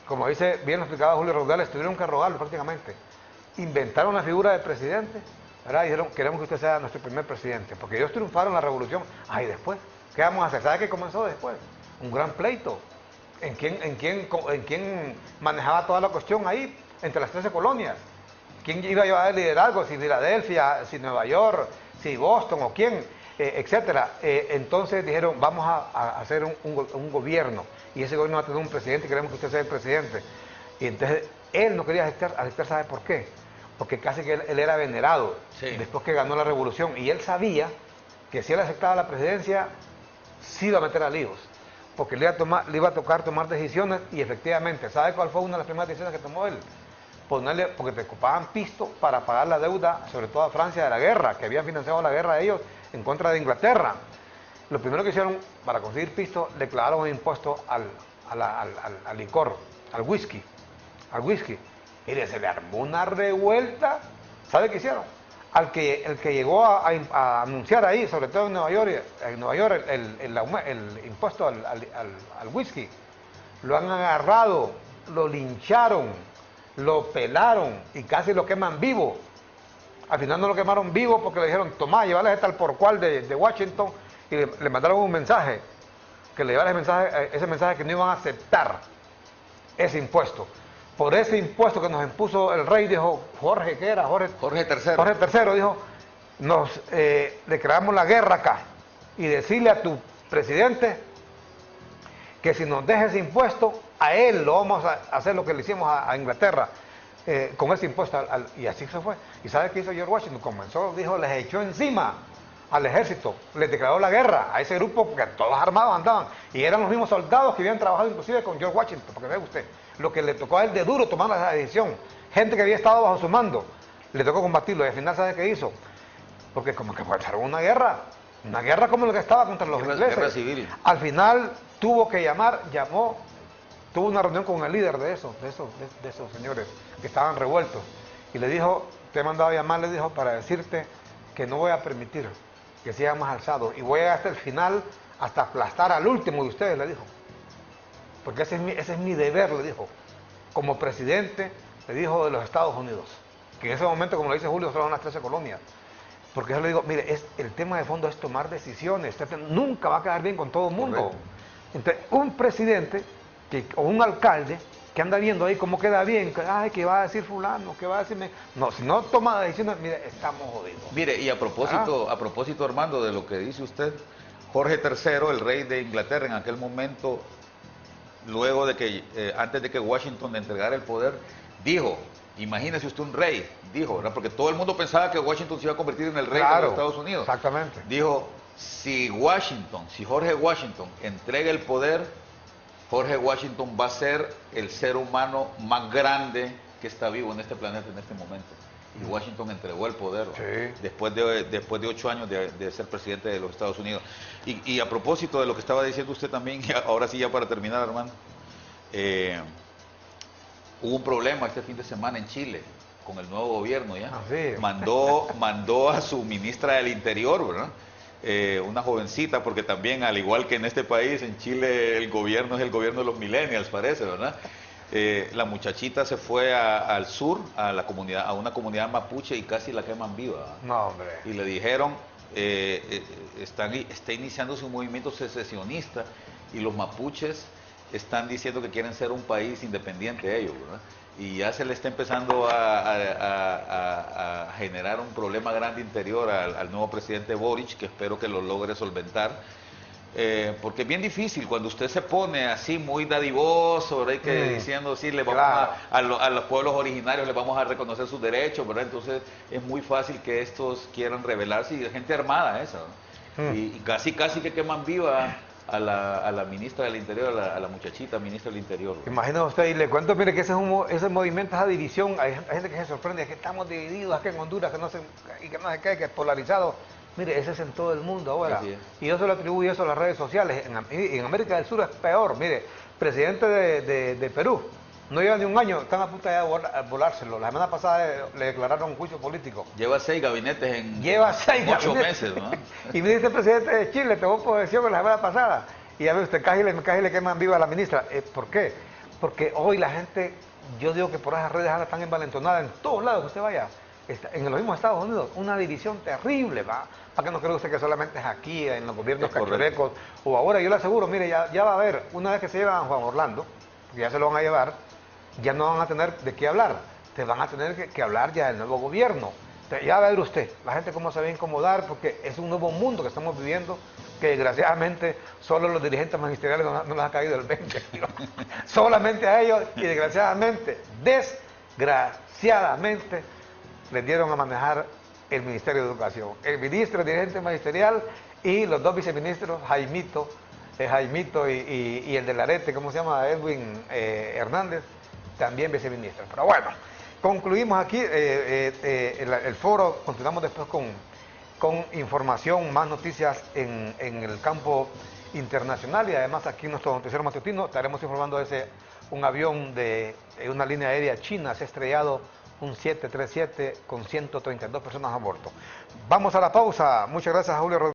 como dice bien lo explicaba Julio Rodales, tuvieron que rogarlo prácticamente. Inventaron la figura de presidente, ¿verdad? Y dijeron, queremos que usted sea nuestro primer presidente, porque ellos triunfaron la revolución. Ay, después, ¿qué vamos a hacer? ¿Sabe qué comenzó después? Un gran pleito. ¿En quién manejaba toda la cuestión ahí? Entre las 13 colonias. ¿Quién iba a llevar el liderazgo? Si Filadelfia, si Nueva York, si Boston o quién, etcétera. Entonces dijeron, vamos a hacer un gobierno, y ese gobierno va a tener un presidente, y queremos que usted sea el presidente. Y entonces él no quería aceptar, ¿sabe por qué? Porque casi que él era venerado, sí, después que ganó la revolución, y él sabía que si él aceptaba la presidencia, sí iba a meter a líos, porque le iba a tocar tomar decisiones, y efectivamente, ¿sabe cuál fue una de las primeras decisiones que tomó él? Porque te ocupaban pisto para pagar la deuda, sobre todo a Francia, de la guerra, que habían financiado la guerra de ellos en contra de Inglaterra. Lo primero que hicieron para conseguir pisto, le clavaron un impuesto al licor, al whisky. Mire, se le armó una revuelta. ¿Sabe qué hicieron? El que llegó a anunciar ahí, sobre todo en Nueva York, el impuesto al whisky, lo han agarrado, lo lincharon, lo pelaron y casi lo queman vivo. Al final no lo quemaron vivo porque le dijeron, tomá, llévale tal por cual de Washington, y le mandaron un mensaje, que le llevara ese mensaje que no iban a aceptar ese impuesto. Por ese impuesto que nos impuso el rey, dijo Jorge, ¿qué era? Jorge III. Jorge III dijo, le declaramos la guerra acá, y decirle a tu presidente que si nos deja ese impuesto, a él lo vamos a hacer lo que le hicimos a Inglaterra, con ese impuesto, y así se fue. ¿Y sabe qué hizo George Washington? Comenzó, dijo, les echó encima al ejército, les declaró la guerra a ese grupo, porque todos armados andaban, y eran los mismos soldados que habían trabajado inclusive con George Washington, porque ve usted, lo que le tocó a él de duro tomar esa decisión, gente que había estado bajo su mando, le tocó combatirlo, y al final ¿sabe qué hizo? Porque como que comenzaron una guerra como la que estaba contra los ingleses. Guerra civil. Al final tuvo una reunión con el líder de esos señores que estaban revueltos, y le dijo, te he mandado a llamar, le dijo, para decirte que no voy a permitir que sigan más alzados, y voy hasta el final, hasta aplastar al último de ustedes, le dijo, porque ese es mi deber, le dijo, como presidente, le dijo, de los Estados Unidos, que en ese momento, como lo dice Julio, solo son las 13 colonias. Porque yo le digo, mire, el tema de fondo es tomar decisiones, nunca va a quedar bien con todo el mundo. Correcto. Entonces, un presidente o un alcalde que anda viendo ahí cómo queda bien, que va a decir fulano, que va a decirme, no, si no toma decisiones, mire, estamos jodidos. Mire, y a propósito, Armando, de lo que dice usted, Jorge III, el rey de Inglaterra en aquel momento, luego de que, antes de que Washington le entregara el poder, dijo, imagínese usted un rey, dijo, ¿verdad? Porque todo el mundo pensaba que Washington se iba a convertir en el rey de los Estados Unidos. Exactamente. Dijo, si Jorge Washington entrega el poder, Jorge Washington va a ser el ser humano más grande que está vivo en este planeta en este momento. Y Washington entregó el poder, sí, después de 8 años de ser presidente de los Estados Unidos. Y a propósito de lo que estaba diciendo usted también, ahora sí ya para terminar, Armando, hubo un problema este fin de semana en Chile con el nuevo gobierno, ¿ya? Sí. Mandó a su ministra del Interior, ¿verdad? Una jovencita, porque también, al igual que en este país, en Chile el gobierno es el gobierno de los millennials, parece, ¿verdad? La muchachita se fue al sur, a una comunidad mapuche, y casi la queman viva. No, hombre. Y le dijeron, está iniciándose un movimiento secesionista, y los mapuches están diciendo que quieren ser un país independiente ellos, ¿verdad? Y ya se le está empezando a generar un problema grande interior al nuevo presidente Boric, que espero que lo logre solventar, porque es bien difícil cuando usted se pone así muy dadivoso, ¿verdad? Diciendo, sí, le vamos a los pueblos originarios les vamos a reconocer sus derechos, ¿verdad? Entonces es muy fácil que estos quieran rebelarse, y gente armada esa, ¿no? Y casi que queman viva a la ministra del Interior, a la muchachita ministra del Interior. Imagina usted, y le cuento, mire, que ese movimiento, esa división, hay gente que se sorprende, que estamos divididos aquí en Honduras, que no sé qué, que es polarizado. Mire, ese es en todo el mundo ahora. Y yo se lo atribuyo eso a las redes sociales. En América del Sur es peor. Mire, presidente de Perú, No lleva ni un año, están a punto de volárselo. La semana pasada le declararon un juicio político. Lleva 6 gabinetes en Lleva 6 8 gabinetes. meses, ¿no? Y me dice el presidente de Chile, tomó posesión la semana pasada. Y a ver, usted casi le queman viva a la ministra. ¿Por qué? Porque hoy la gente, yo digo que por esas redes ahora están envalentonadas en todos lados que usted vaya. En los mismos Estados Unidos, una división terrible, ¿va? ¿Para qué no cree usted que solamente es aquí, en los gobiernos cachurecos? O ahora, yo le aseguro, mire, ya va a haber, una vez que se llevan a Juan Orlando, que ya se lo van a llevar, ya no van a tener de qué hablar. Te van a tener que hablar ya del nuevo gobierno. Ya va a ver usted, la gente cómo se va a incomodar, porque es un nuevo mundo que estamos viviendo, que desgraciadamente solo los dirigentes magisteriales no les ha caído el 20. Solamente a ellos, y desgraciadamente les dieron a manejar el Ministerio de Educación. El ministro, el dirigente magisterial y los dos viceministros, Jaimito y el del Arete, ¿cómo se llama? Edwin Hernández, también viceministro. Pero bueno, concluimos aquí el foro, continuamos después con información, más noticias en el campo internacional, y además aquí en nuestro noticiero matutino estaremos informando de un avión de una línea aérea china se ha estrellado, un 737 con 132 personas a bordo. Vamos a la pausa. Muchas gracias a Julio Rodríguez.